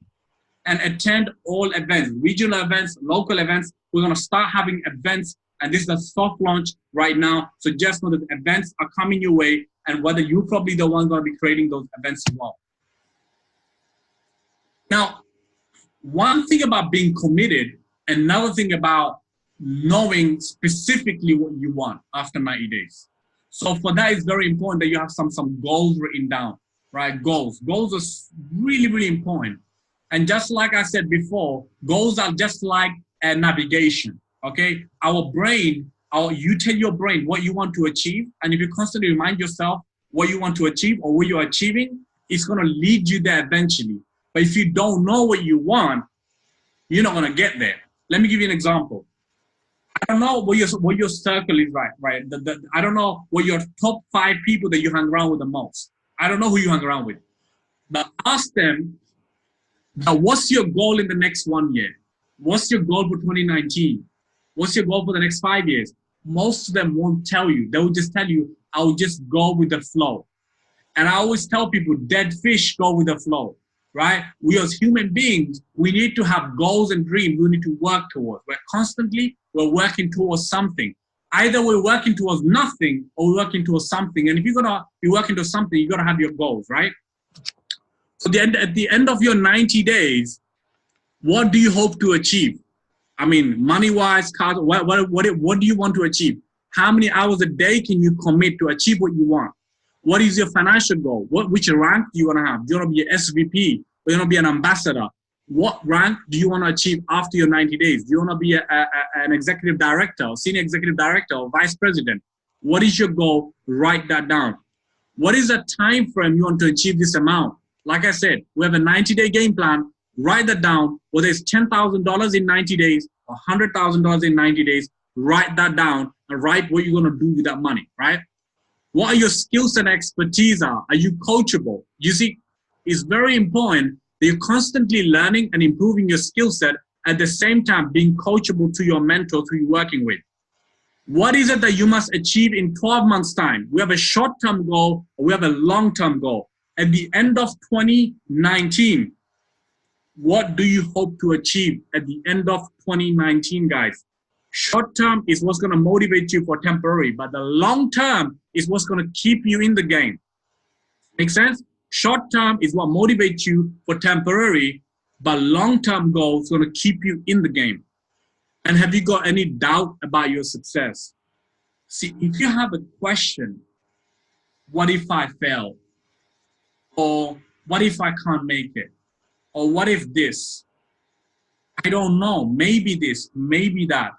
Speaker 1: And attend all events, regional events, local events. We're going to start having events. And this is a soft launch right now. So just know that events are coming your way, and whether you're probably the one going to be creating those events as well. Now, one thing about being committed, another thing about knowing specifically what you want after 90 days. So for that, it's very important that you have some goals written down, right? Goals are really, really important. And just like I said before, goals are just like a navigation, okay? Our brain, you tell your brain what you want to achieve. And if you constantly remind yourself what you want to achieve or what you're achieving, it's going to lead you there eventually. But if you don't know what you want, you're not going to get there. Let me give you an example. I don't know what your circle is, right? I don't know what your top 5 people that you hang around with the most. I don't know who you hang around with. But ask them, now, what's your goal in the next 1 year? What's your goal for 2019? What's your goal for the next 5 years? Most of them won't tell you. They will just tell you, I'll just go with the flow. And I always tell people, dead fish go with the flow, right? We as human beings, we need to have goals and dreams we need to work towards. We're working towards something. Either we're working towards nothing or we're working towards something. And if you're going to be working towards something, you got to have your goals, right? So at the end of your 90 days, what do you hope to achieve? I mean, money-wise, cars, what do you want to achieve? How many hours a day can you commit to achieve what you want? What is your financial goal? Which rank do you want to have? Do you want to be an SVP? Do you want to be an ambassador? What rank do you want to achieve after your 90 days? Do you want to be an executive director, or senior executive director, or vice president? What is your goal? Write that down. What is the time frame you want to achieve this amount? Like I said, we have a 90-day game plan. Write that down. Whether it's $10,000 in 90 days or $100,000 in 90 days, write that down and write what you're going to do with that money, right? What are your skills and expertise are? Are you coachable? You see, it's very important that you're constantly learning and improving your skill set, at the same time being coachable to your mentors who you're working with. What is it that you must achieve in 12 months' time? We have a short-term goal, or we have a long-term goal. At the end of 2019, what do you hope to achieve at the end of 2019, guys? Short-term is what's going to motivate you for temporary, but the long-term is what's going to keep you in the game. Make sense? Short-term is what motivates you for temporary, but long-term goals are going to keep you in the game. And have you got any doubt about your success? See, if you have a question, what if I fail? Or what if I can't make it? Or what if this? I don't know, maybe this, maybe that.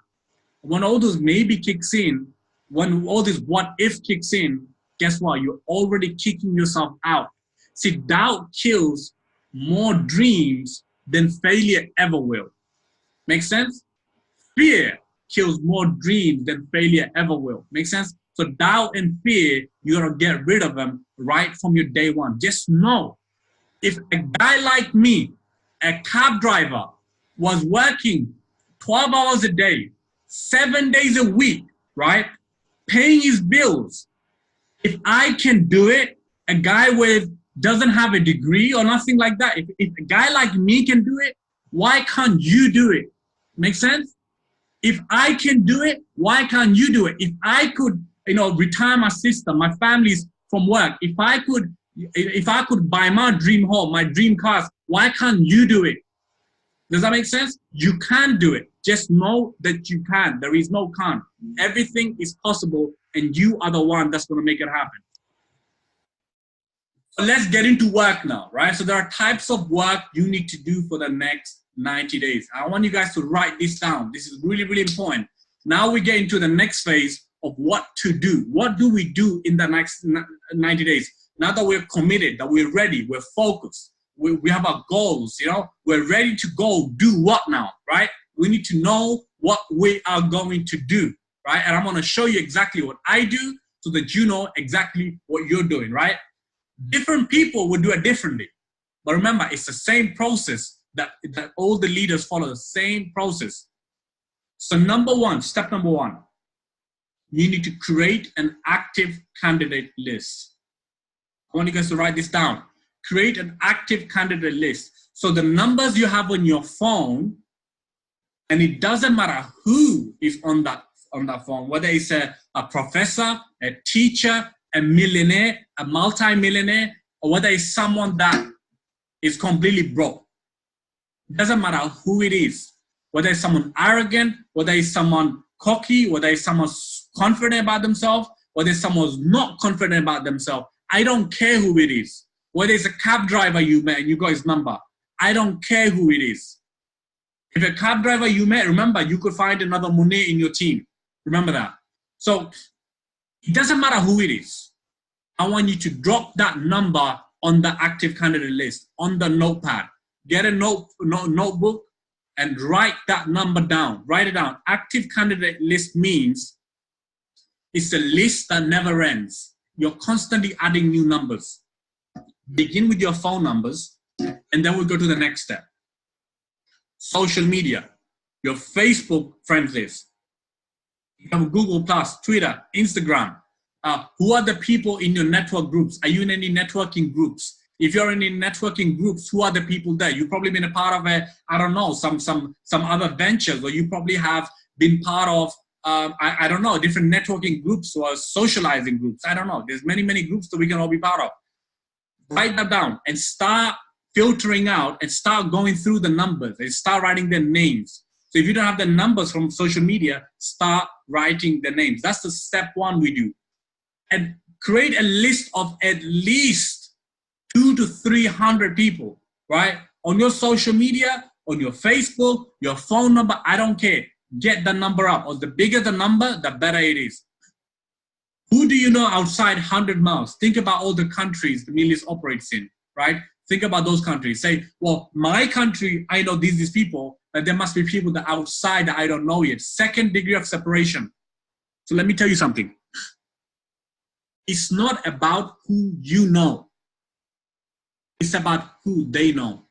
Speaker 1: When all those maybe kicks in, when all this what if kicks in, guess what? You're already kicking yourself out. See, doubt kills more dreams than failure ever will. Make sense? Fear kills more dreams than failure ever will. Make sense? So doubt and fear, you gotta get rid of them right from your day one. Just know, if a guy like me, a cab driver, was working 12 hours a day, 7 days a week, right? Paying his bills. If I can do it, a guy doesn't have a degree or nothing like that. If a guy like me can do it, why can't you do it? Make sense? If I can do it, why can't you do it? If I could, retire my sister, my family's from work, if I could buy my dream home, my dream cars, why can't you do it? Does that make sense? You can do it. Just know that you can. There is no can't. Everything is possible, and you are the one that's going to make it happen. So let's get into work now, right? So there are types of work you need to do for the next 90 days. I want you guys to write this down. This is really, really important. Now we get into the next phase of what to do. What do we do in the next 90 days? Now that we're committed, that we're ready, we're focused, we have our goals, you know, we're ready to go do what now, right? We need to know what we are going to do, right? And I'm going to show you exactly what I do so that you know exactly what you're doing, right? Different people will do it differently. But remember, it's the same process that all the leaders follow, the same process. So step number one, you need to create an active candidate list. I want you guys to write this down. Create an active candidate list. So the numbers you have on your phone, and it doesn't matter who is on that phone, whether it's a professor, a teacher, a millionaire, a multi-millionaire, or whether it's someone that is completely broke. It doesn't matter who it is. Whether it's someone arrogant, whether it's someone cocky, whether it's someone confident about themselves, whether it's someone's not confident about themselves. I don't care who it is. Whether it's a cab driver you met and you got his number. I don't care who it is. If a cab driver you met, remember, you could find another Monir in your team. Remember that. So it doesn't matter who it is. I want you to drop that number on the active candidate list, on the notepad. Get a notebook and write that number down. Write it down. Active candidate list means it's a list that never ends. You're constantly adding new numbers. Begin with your phone numbers, and then we'll go to the next step. Social media, your Facebook friends list. You have Google+, Twitter, Instagram. Who are the people in your network groups? Are you in any networking groups? If you're in any networking groups, who are the people there? You've probably been a part of I don't know, some other ventures, or you probably have been part of, I don't know, different networking groups or socializing groups. I don't know. There's many, many groups that we can all be part of. Write that down and start filtering out and start going through the numbers and start writing their names. So if you don't have the numbers from social media, start writing the names. That's the step one we do. And create a list of at least 200 to 300 people, right? On your social media, on your Facebook, your phone number, I don't care. Get the number up. Or the bigger the number, the better it is. Who do you know outside 100 miles? Think about all the countries the Melius operates in, right? Think about those countries. Say, well, my country, I know these people, but there must be people that outside that I don't know yet. Second degree of separation. So let me tell you something. It's not about who you know. It's about who they know.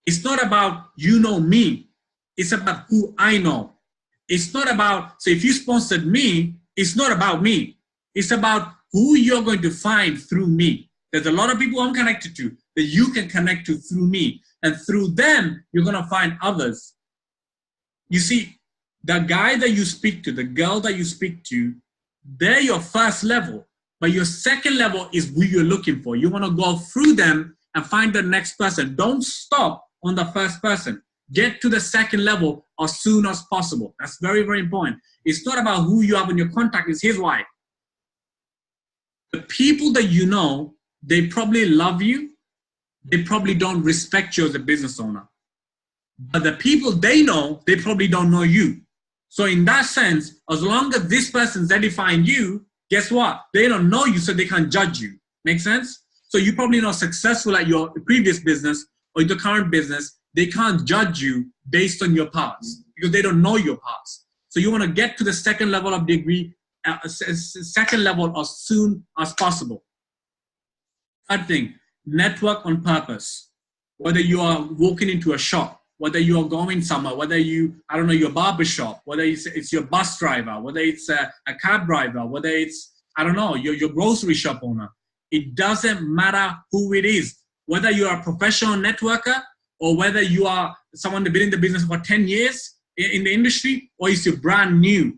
Speaker 1: It's not about you know me. It's about who I know. It's not about, so if you sponsored me, it's not about me. It's about who you're going to find through me. There's a lot of people I'm connected to that you can connect to through me. And through them, you're going to find others. You see, the guy that you speak to, the girl that you speak to, they're your first level. But your second level is who you're looking for. You want to go through them and find the next person. Don't stop on the first person. Get to the second level as soon as possible. That's very, very important. It's not about who you have in your contact. It's here's why. The people that you know, they probably love you. They probably don't respect you as a business owner. But the people they know, they probably don't know you. So in that sense, as long as this person's edifying you, guess what? They don't know you, so they can't judge you. Make sense? So you're probably not successful at your previous business or your current business. They can't judge you based on your past because they don't know your past. So you want to get to the second level of degree, second level as soon as possible. Third thing, network on purpose. Whether you are walking into a shop, whether you are going somewhere, whether you, I don't know, your barber shop, whether it's your bus driver, whether it's a cab driver, whether it's, I don't know, your grocery shop owner. It doesn't matter who it is. Whether you are a professional networker or whether you are someone that's been in the business for 10 years in the industry, or is you brand new.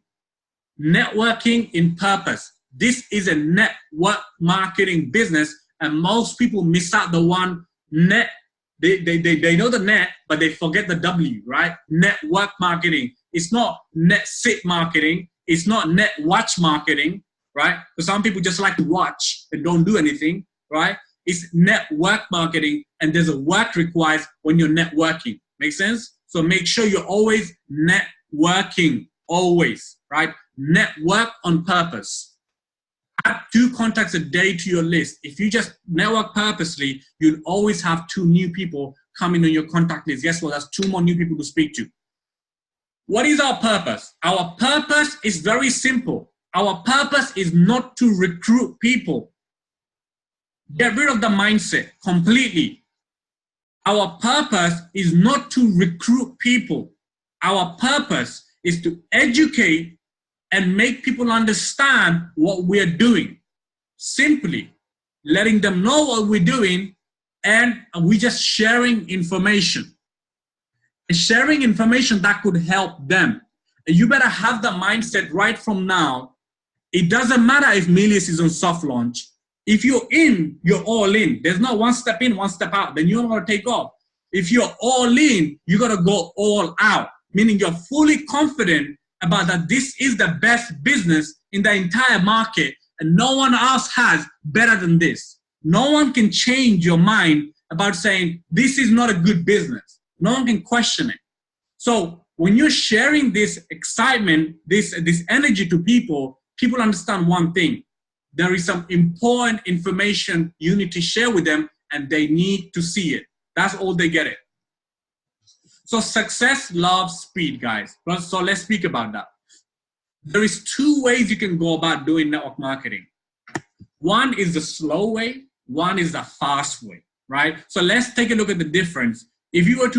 Speaker 1: Networking in purpose. This is a network marketing business, and most people miss out the one they know the net, but they forget the W, right? Network marketing. It's not net sit marketing. It's not net watch marketing, right? Because some people just like to watch and don't do anything, right? It's network marketing, and there's a work required when you're networking. Make sense? So make sure you're always networking, always, right? Network on purpose. Add 2 contacts a day to your list. If you just network purposely, you'll always have 2 new people coming on your contact list. Guess what? That's 2 more new people to speak to. What is our purpose? Our purpose is very simple. Our purpose is not to recruit people. Get rid of the mindset completely. Our purpose is not to recruit people. Our purpose is to educate and make people understand what we're doing. Simply letting them know what we're doing, and we're just sharing information. And sharing information that could help them. And you better have the mindset right from now. It doesn't matter if Melius is on soft launch. If you're in, you're all in. There's not one step in, one step out. Then you're going to take off. If you're all in, you got to go all out. Meaning you're fully confident about that this is the best business in the entire market and no one else has better than this. No one can change your mind about saying this is not a good business. No one can question it. So when you're sharing this excitement, this energy to people, people understand one thing. There is some important information you need to share with them and they need to see it. That's all they get it. So success loves speed, guys. So let's speak about that. There is 2 ways you can go about doing network marketing. One is the slow way. One is the fast way, right? So let's take a look at the difference. If you were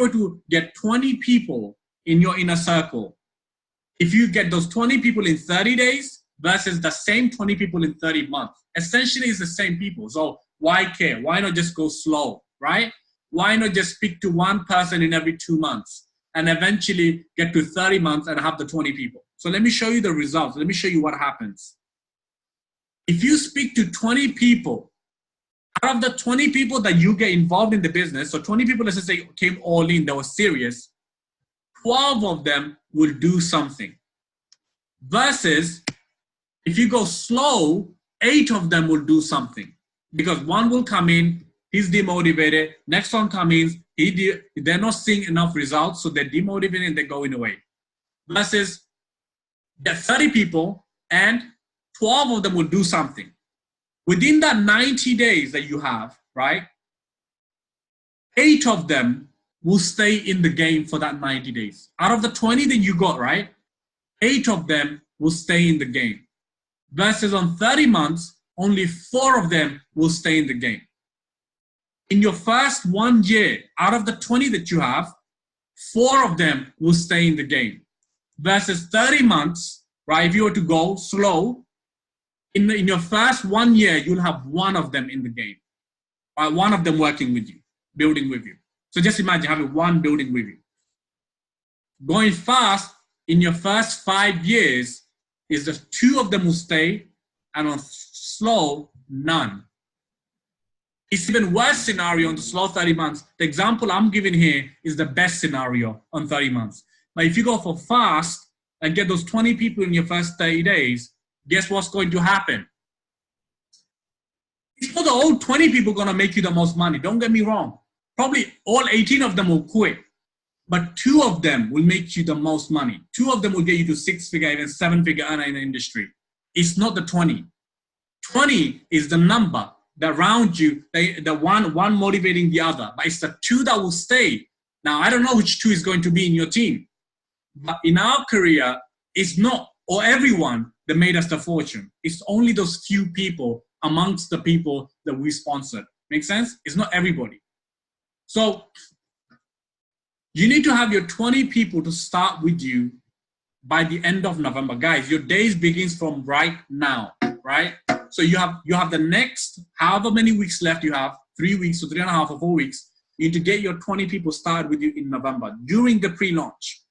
Speaker 1: to get 20 people in your inner circle, if you get those 20 people in 30 days versus the same 20 people in 30 months, essentially it's the same people. So why care? Why not just go slow, right? Why not just speak to 1 person in every 2 months and eventually get to 30 months and have the 20 people? So let me show you the results. Let me show you what happens. If you speak to 20 people, out of the 20 people that you get involved in the business, so 20 people, let's just say, came all in, they were serious, 12 of them will do something. Versus, if you go slow, 8 of them will do something. Because 1 will come in, he's demotivated. Next one comes in, they're not seeing enough results, so they're demotivated and they're going away. Versus, get 30 people and 12 of them will do something. Within that 90 days that you have, right, 8 of them will stay in the game for that 90 days. Out of the 20 that you got, right, 8 of them will stay in the game. Versus on 30 months, only 4 of them will stay in the game. In your first 1 year, out of the 20 that you have, 4 of them will stay in the game. Versus 30 months, right, if you were to go slow, in your first 1 year, you'll have 1 of them in the game. Or 1 of them working with you, building with you. So just imagine having 1 building with you. Going fast, in your first 5 years, is that 2 of them will stay, and on slow, none. It's even worse scenario on the slow 30 months. The example I'm giving here is the best scenario on 30 months. But if you go for fast and get those 20 people in your first 30 days, guess what's going to happen? It's not the old 20 people going to make you the most money. Don't get me wrong. Probably all 18 of them will quit. But 2 of them will make you the most money. 2 of them will get you to 6-figure, even 7-figure earner in the industry. It's not the 20. 20 is the number that around you, the one motivating the other. But it's the 2 that will stay. Now, I don't know which 2 is going to be in your team. But in our career, it's not or everyone that made us the fortune. It's only those few people amongst the people that we sponsored. Make sense? It's not everybody. So you need to have your 20 people to start with you by the end of November. Guys, your days begins from right now, right? So you have the next however many weeks left you have, 3 weeks or 3.5 or 4 weeks. You need to get your 20 people started with you in November during the pre-launch.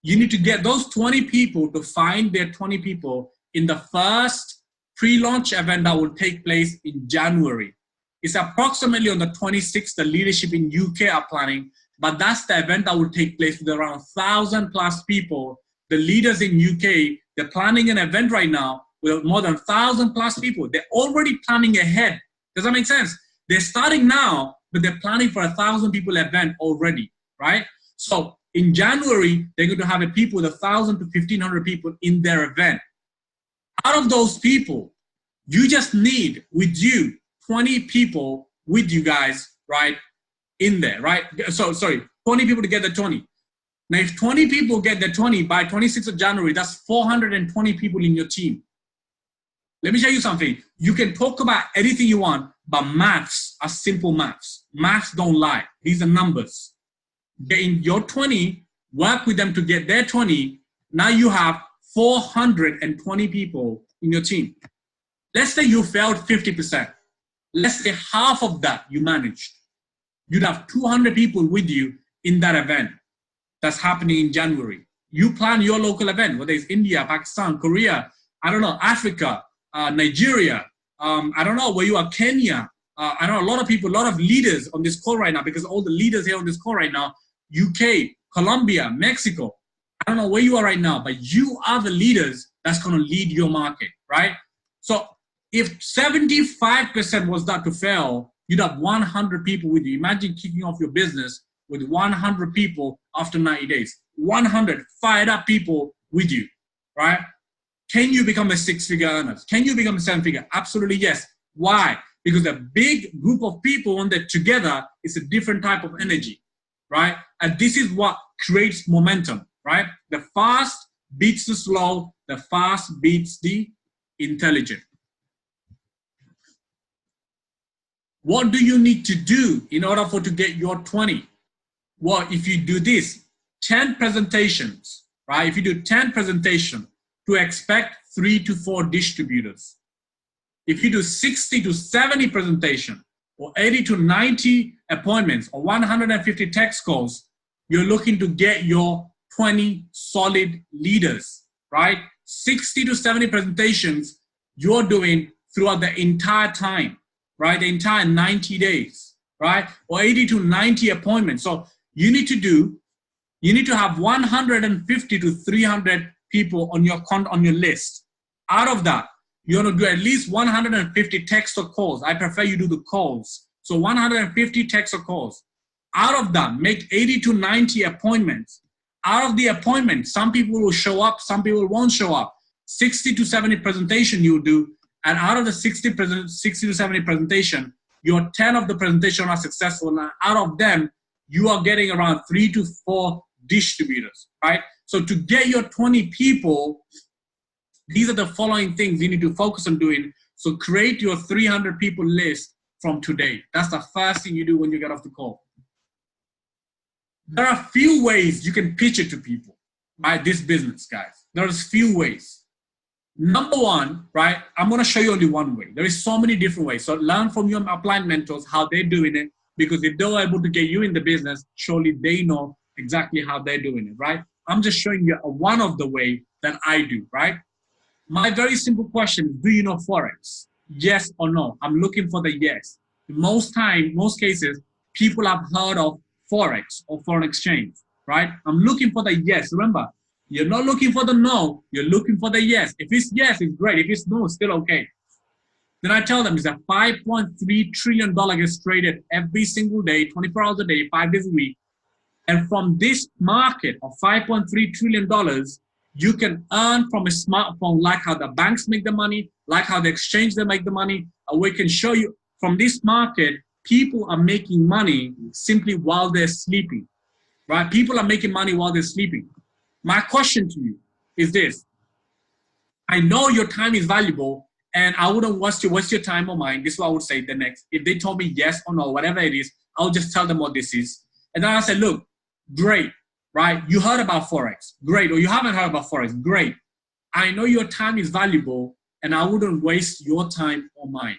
Speaker 1: You need to get those 20 people to find their 20 people in the first pre-launch event that will take place in January. It's approximately on the 26th, the leadership in UK are planning, but that's the event that will take place with around 1,000 plus people. The leaders in UK, they're planning an event right now with more than 1,000 plus people. They're already planning ahead. Does that make sense? They're starting now, but they're planning for 1,000 people event already, right? So in January, they're going to have a people with 1,000 to 1,500 people in their event. Out of those people, you just need with you 20 people with you guys, right, in there, right? So, sorry, 20 people to get the 20. Now, if 20 people get the 20 by 26th of January, that's 420 people in your team. Let me show you something. You can talk about anything you want, but maths are simple maths. Maths don't lie. These are numbers. Getting your 20, work with them to get their 20. Now you have 420 people in your team. Let's say you failed 50%. Let's say half of that you managed. You'd have 200 people with you in that event that's happening in January. You plan your local event, whether it's India, Pakistan, Korea, I don't know, Africa, Nigeria, I don't know where you are, Kenya. I know a lot of people, a lot of leaders on this call right now, because all the leaders here on this call right now, UK, Colombia, Mexico. I don't know where you are right now, but you are the leaders that's going to lead your market, right? So if 75% was that to fail, you'd have 100 people with you. Imagine kicking off your business with 100 people after 90 days. 100 fired up people with you, right? Can you become a six-figure earner? Can you become a seven-figure? Absolutely yes. Why? Because a big group of people when they're together is a different type of energy, right? And this is what creates momentum, right? The fast beats the slow. The fast beats the intelligent. What do you need to do in order for to get your 20? Well, if you do this, 10 presentations, right? If you do 10 presentations, to expect 3 to 4 distributors. If you do 60 to 70 presentation, or 80 to 90 appointments, or 150 text calls, you're looking to get your 20 solid leaders, right? 60 to 70 presentations you're doing throughout the entire time, right? The entire 90 days, right? Or 80 to 90 appointments. So you need to have 150 to 300 people on your list. Out of that, you're going to do at least 150 text or calls. I prefer you do the calls. So 150 text or calls. Out of that, make 80 to 90 appointments. Out of the appointments, some people will show up, some people won't show up. 60 to 70 presentation you'll do, and out of the 60 to 70 presentation, your 10 of the presentation are successful, and out of them, you are getting around 3 to 4 distributors, right? So to get your 20 people, these are the following things you need to focus on doing. So create your 300 people list from today. That's the first thing you do when you get off the call. There are a few ways you can pitch it to people, right? This business, guys. There's few ways. Number one, right? I'm going to show you only one way. There is so many different ways. So learn from your upline mentors how they're doing it, because if they're able to get you in the business, surely they know exactly how they're doing it, right? I'm just showing you one of the way that I do, right? My very simple question, do you know Forex? Yes or no? I'm looking for the yes. Most cases, people have heard of Forex or foreign exchange, right? I'm looking for the yes. Remember, you're not looking for the no, you're looking for the yes. If it's yes, it's great. If it's no, it's still okay. Then I tell them it's a $5.3 trillion gets traded every single day, 24 hours a day, 5 days a week. And from this market of $5.3 trillion, you can earn from a smartphone, like how the banks make the money, like how the exchange they make the money. And we can show you from this market, people are making money simply while they're sleeping, right? People are making money while they're sleeping. My question to you is this. I know your time is valuable, and I wouldn't waste your time or mine. This is what I would say the next. If they told me yes or no, whatever it is, I'll just tell them what this is. And then I say, look, great, right? You heard about Forex, great. Or you haven't heard about Forex, great. I know your time is valuable, and I wouldn't waste your time or mine.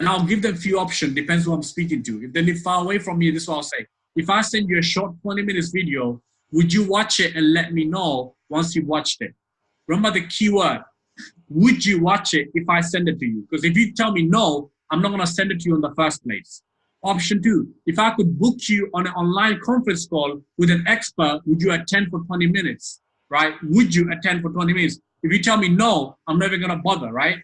Speaker 1: And I'll give them a few options, depends who I'm speaking to. If they live far away from me, this is what I'll say. If I send you a short 20 minutes video, would you watch it and let me know once you've watched it? Remember the keyword, would you watch it if I send it to you? Because if you tell me no, I'm not going to send it to you in the first place. Option 2, if I could book you on an online conference call with an expert, would you attend for 20 minutes, right? Would you attend for 20 minutes? If you tell me no, I'm never going to bother, right?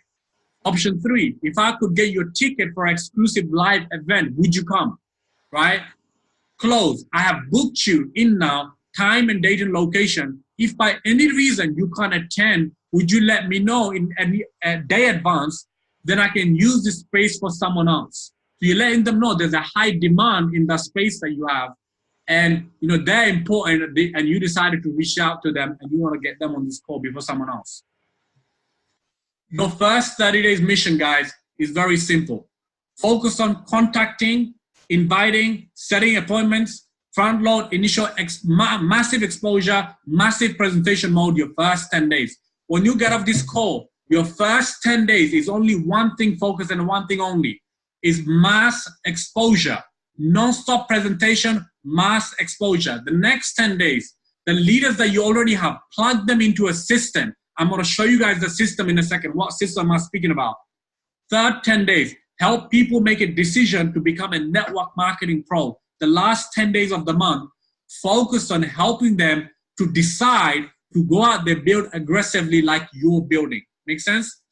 Speaker 1: Option 3, if I could get you a ticket for an exclusive live event, would you come, right? Close. I have booked you in now, time and date and location. If by any reason you can't attend, would you let me know in a day advance? Then I can use this space for someone else. So you're letting them know there's a high demand in the space that you have. And you know they're important, and you decided to reach out to them and you want to get them on this call before someone else. Your first 30 days mission, guys, is very simple. Focus on contacting, inviting, setting appointments, front load, initial massive exposure, massive presentation mode your first 10 days. When you get off this call, your first 10 days is only one thing focused and one thing only, is mass exposure. Non-stop presentation, mass exposure. The next 10 days, the leaders that you already have, plug them into a system. I'm going to show you guys the system in a second. What system am I speaking about? Third 10 days, help people make a decision to become a network marketing pro. The last 10 days of the month, focus on helping them to decide to go out there, build aggressively like you're building. Make sense?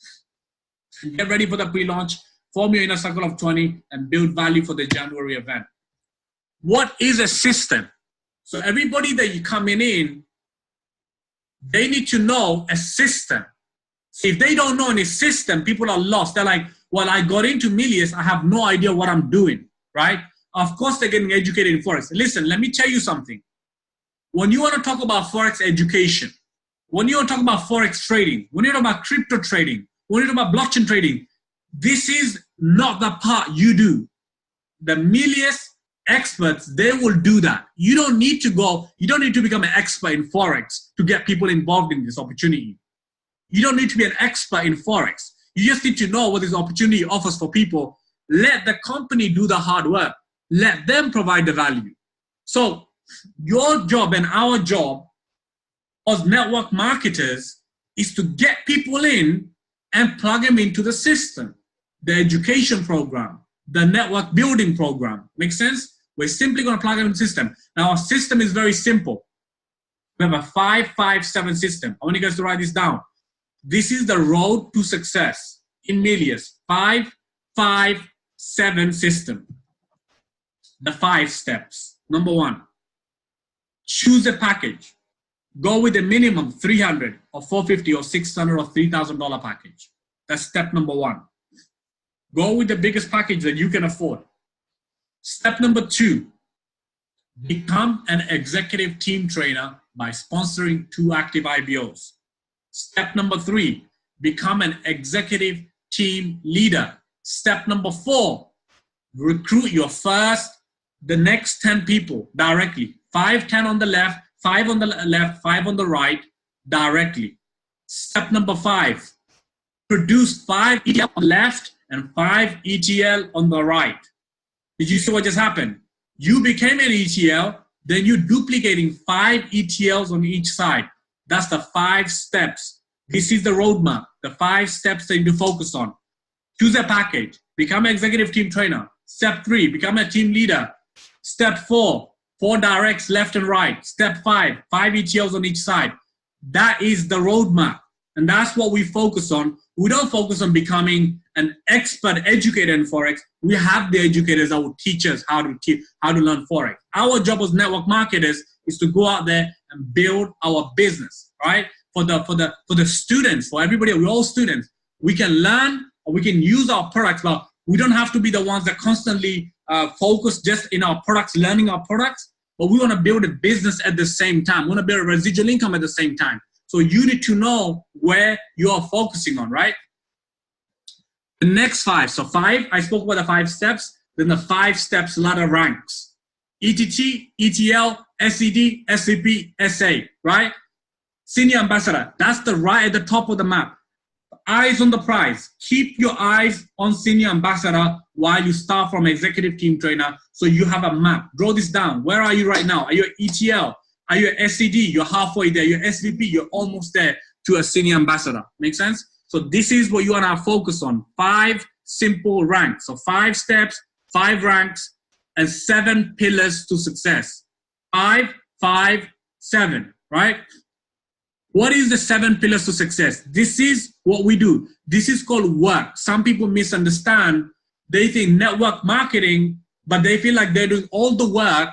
Speaker 1: Get ready for the pre-launch, form your inner circle of 20, and build value for the January event. What is a system? So everybody that you're coming in, they need to know a system. If they don't know any system, people are lost. They're like, well, I got into Melius, I have no idea what I'm doing, right? Of course, they're getting educated in Forex. Listen, let me tell you something. When you want to talk about Forex education, when you want to talk about Forex trading, when you talk about crypto trading, when you talk about blockchain trading, this is not the part you do. The Melius experts, they will do that. You don't need to go, you don't need to become an expert in Forex to get people involved in this opportunity. You don't need to be an expert in Forex. You just need to know what this opportunity offers for people. Let the company do the hard work. Let them provide the value. So your job and our job as network marketers is to get people in and plug them into the system, the education program, the network building program. Make sense? We're simply going to plug them in the system. Now, our system is very simple. We have a 5-5-7 system. I want you guys to write this down. This is the road to success in Melius. 5-5-7 system. The 5 steps. Number 1, choose a package. Go with a minimum $300 or $450 or $600 or $3,000 package. That's step number 1. Go with the biggest package that you can afford. Step number 2, become an executive team trainer by sponsoring 2 active IBOs. Step number 3, become an executive team leader. Step number 4, recruit your the next 10 people directly. 5, 10 on the left, 5 on the left, 5 on the right, directly. Step number 5, produce 5 ETL on the left and 5 ETL on the right. Did you see what just happened? You became an ETL, then you're duplicating 5 ETLs on each side. That's the 5 steps. This is the roadmap, the 5 steps that you need to focus on. Choose a package, become an executive team trainer. Step 3, become a team leader. Step 4, 4 directs left and right. Step 5, 5 ETLs on each side. That is the roadmap. And that's what we focus on. We don't focus on becoming an expert educator in Forex. We have the educators that will teach us how to learn Forex. Our job as network marketers is to go out there and build our business, right? For the students, for everybody, we're all students. We can learn or we can use our products, but we don't have to be the ones that constantly focus just in our products, learning our products, but we want to build a business at the same time. We want to build a residual income at the same time. So you need to know where you are focusing on, right? The next 5. So 5, I spoke about the 5 steps, then the 5 steps ladder ranks. ETT, ETL, SED, SCP, SA, right? Senior ambassador, that's the right at the top of the map. Eyes on the prize. Keep your eyes on senior ambassador while you start from executive team trainer so you have a map. Draw this down. Where are you right now? Are you at ETL? Are you at SED? You're halfway there. You're SVP. You're almost there to a senior ambassador. Make sense? So this is what you want to focus on. 5 simple ranks. So 5 steps, 5 ranks, and 7 pillars to success. 5, 5, 7, right? What is the 7 pillars to success? This is what we do. This is called work. Some people misunderstand. They think network marketing, but they feel like they're doing all the work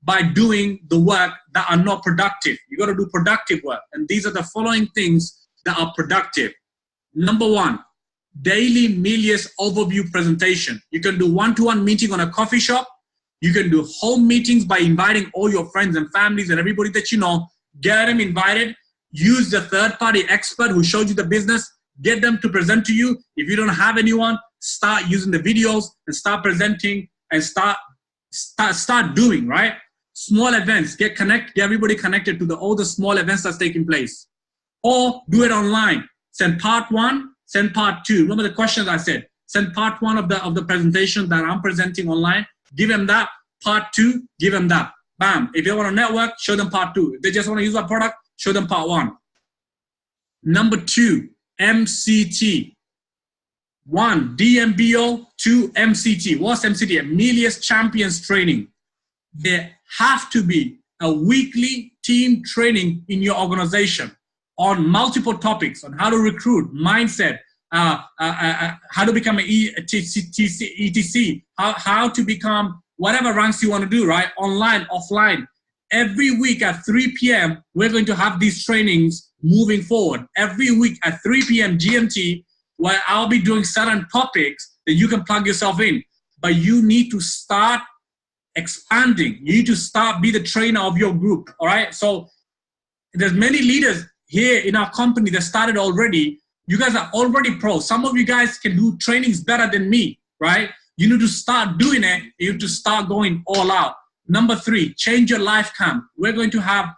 Speaker 1: by doing the work that are not productive. You got to do productive work. And these are the following things that are productive. Number 1, daily Melius overview presentation. You can do one-to-one meeting on a coffee shop. You can do home meetings by inviting all your friends and families and everybody that you know. Get them invited. Use the third-party expert who showed you the business. Get them to present to you. If you don't have anyone, start using the videos and start presenting and start doing, right? Small events. Get everybody connected to all the small events that's taking place. Or do it online. Send part 1, send part 2. Remember the questions I said. Send part 1 of the presentation that I'm presenting online. Give them that. Part 2, give them that. Bam. If they want to network, show them part 2. If they just want to use our product, show them part 1. Number 2, MCT. 1, DMBO. 2, MCT. What's MCT? Melius Champions Training. There have to be a weekly team training in your organization on multiple topics, on how to recruit, mindset, how to become an ETC, how to become whatever ranks you want to do, right? Online, offline. Every week at 3 p.m., we're going to have these trainings moving forward. Every week at 3 p.m. GMT, where I'll be doing certain topics that you can plug yourself in. But you need to start expanding. You need to be the trainer of your group, all right? So there's many leaders here in our company that started already. You guys are already pros. Some of you guys can do trainings better than me, right? You need to start doing it. You need to start going all out. Number 3, change your life camp. We're going to have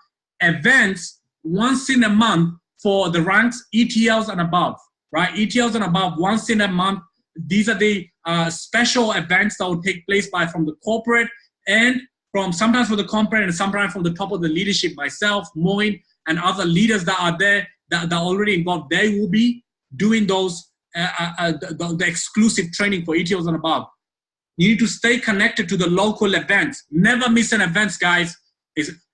Speaker 1: events once in a month for the ranks, ETLs and above, right? ETLs and above once in a month. These are the special events that will take place from the corporate and sometimes from the corporate and sometimes from the top of the leadership, myself, Moin, and other leaders that are there that are already involved. They will be doing those the exclusive training for ETLs and above. You need to stay connected to the local events. Never miss an event, guys.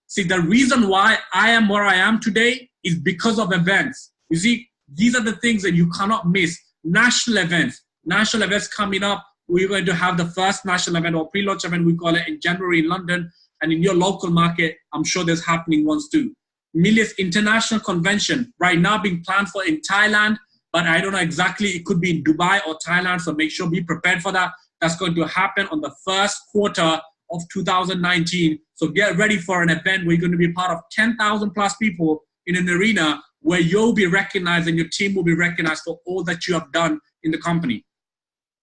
Speaker 1: See, the reason why I am where I am today is because of events. You see, these are the things that you cannot miss. National events. National events coming up. We're going to have the first national event or pre-launch event, we call it, in January in London. And in your local market, I'm sure there's happening ones too. Melius International Convention, right now being planned for in Thailand, but I don't know exactly. It could be in Dubai or Thailand, so make sure, be prepared for that. That's going to happen on the first quarter of 2019. So get ready for an event where you're going to be part of 10,000 plus people in an arena where you'll be recognized and your team will be recognized for all that you have done in the company.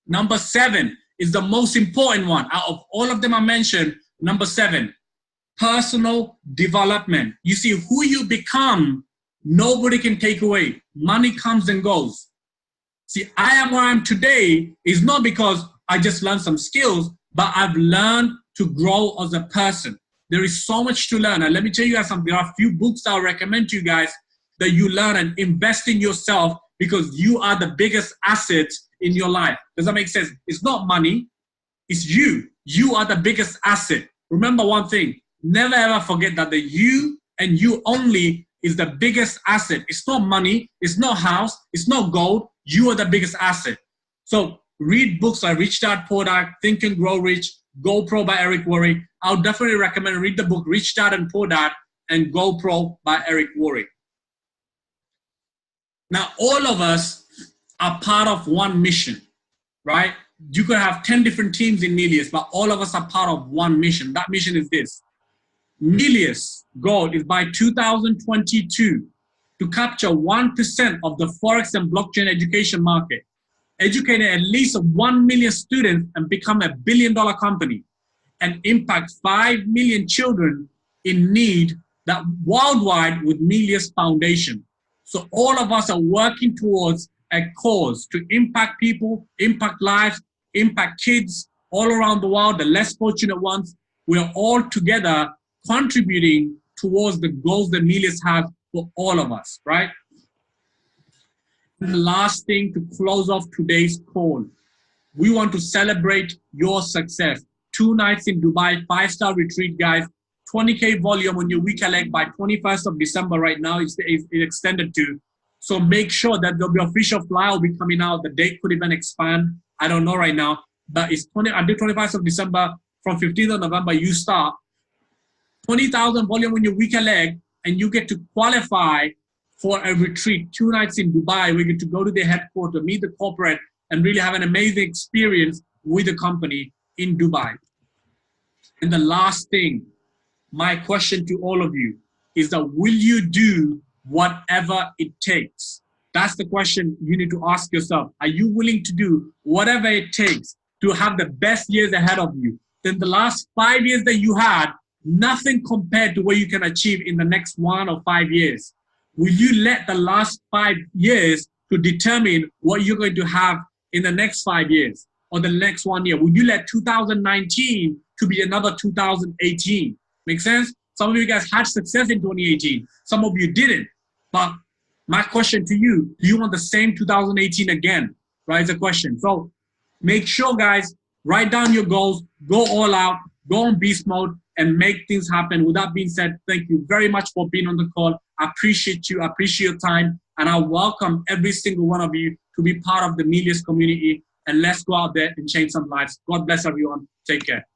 Speaker 1: Number 7 is the most important one. Out of all of them I mentioned, number 7, personal development. You see, who you become, nobody can take away. Money comes and goes. See, I am where I am today is not because I just learned some skills, but I've learned to grow as a person. There is so much to learn. And let me tell you guys something. There are a few books I'll recommend to you guys that you learn and invest in yourself, because you are the biggest asset in your life. Does that make sense? It's not money. It's you. You are the biggest asset. Remember one thing. Never ever forget that the you and you only is the biggest asset. It's not money. It's not house. It's not gold. You are the biggest asset. So read books like Rich Dad, Poor Dad, Think and Grow Rich, Go Pro by Eric Worre. I'll definitely recommend read the book Rich Dad and Poor Dad and Go Pro by Eric Worre. Now, all of us are part of one mission, right? You could have 10 different teams in Melius, but all of us are part of one mission. That mission is this. Melius' goal is by 2022 to capture 1% of the Forex and blockchain education market, educating at least 1 million students and become $1 billion company, and impact 5 million children in need that worldwide with Melius Foundation. So all of us are working towards a cause to impact people, impact lives, impact kids all around the world, the less fortunate ones. We're all together contributing towards the goals that Melius has for all of us, right? And the last thing to close off today's call. We want to celebrate your success. 2 nights in Dubai, 5-star retreat, guys. 20K volume on your weekend leg by 21st of December right now. It's extended to. So make sure that the official flyer will be coming out. The date could even expand. I don't know right now. But it's until 21st of December. From 15th of November, you start. 20,000 volume on your weekend leg, and you get to qualify for a retreat. 2 nights in Dubai. We get to go to the headquarters, meet the corporate, and really have an amazing experience with the company in Dubai. And the last thing, my question to all of you is that will you do whatever it takes? That's the question you need to ask yourself. Are you willing to do whatever it takes to have the best years ahead of you? Then the last 5 years that you had, nothing compared to what you can achieve in the next 1 or 5 years. Will you let the last 5 years to determine what you're going to have in the next 5 years or the next 1 year? Will you let 2019 to be another 2018? Make sense? Some of you guys had success in 2018. Some of you didn't. But my question to you, do you want the same 2018 again? Right? It's a question. So make sure, guys, write down your goals, go all out, go on beast mode, and make things happen. With that being said, thank you very much for being on the call. I appreciate you. I appreciate your time. And I welcome every single one of you to be part of the Melius community. And let's go out there and change some lives. God bless everyone. Take care.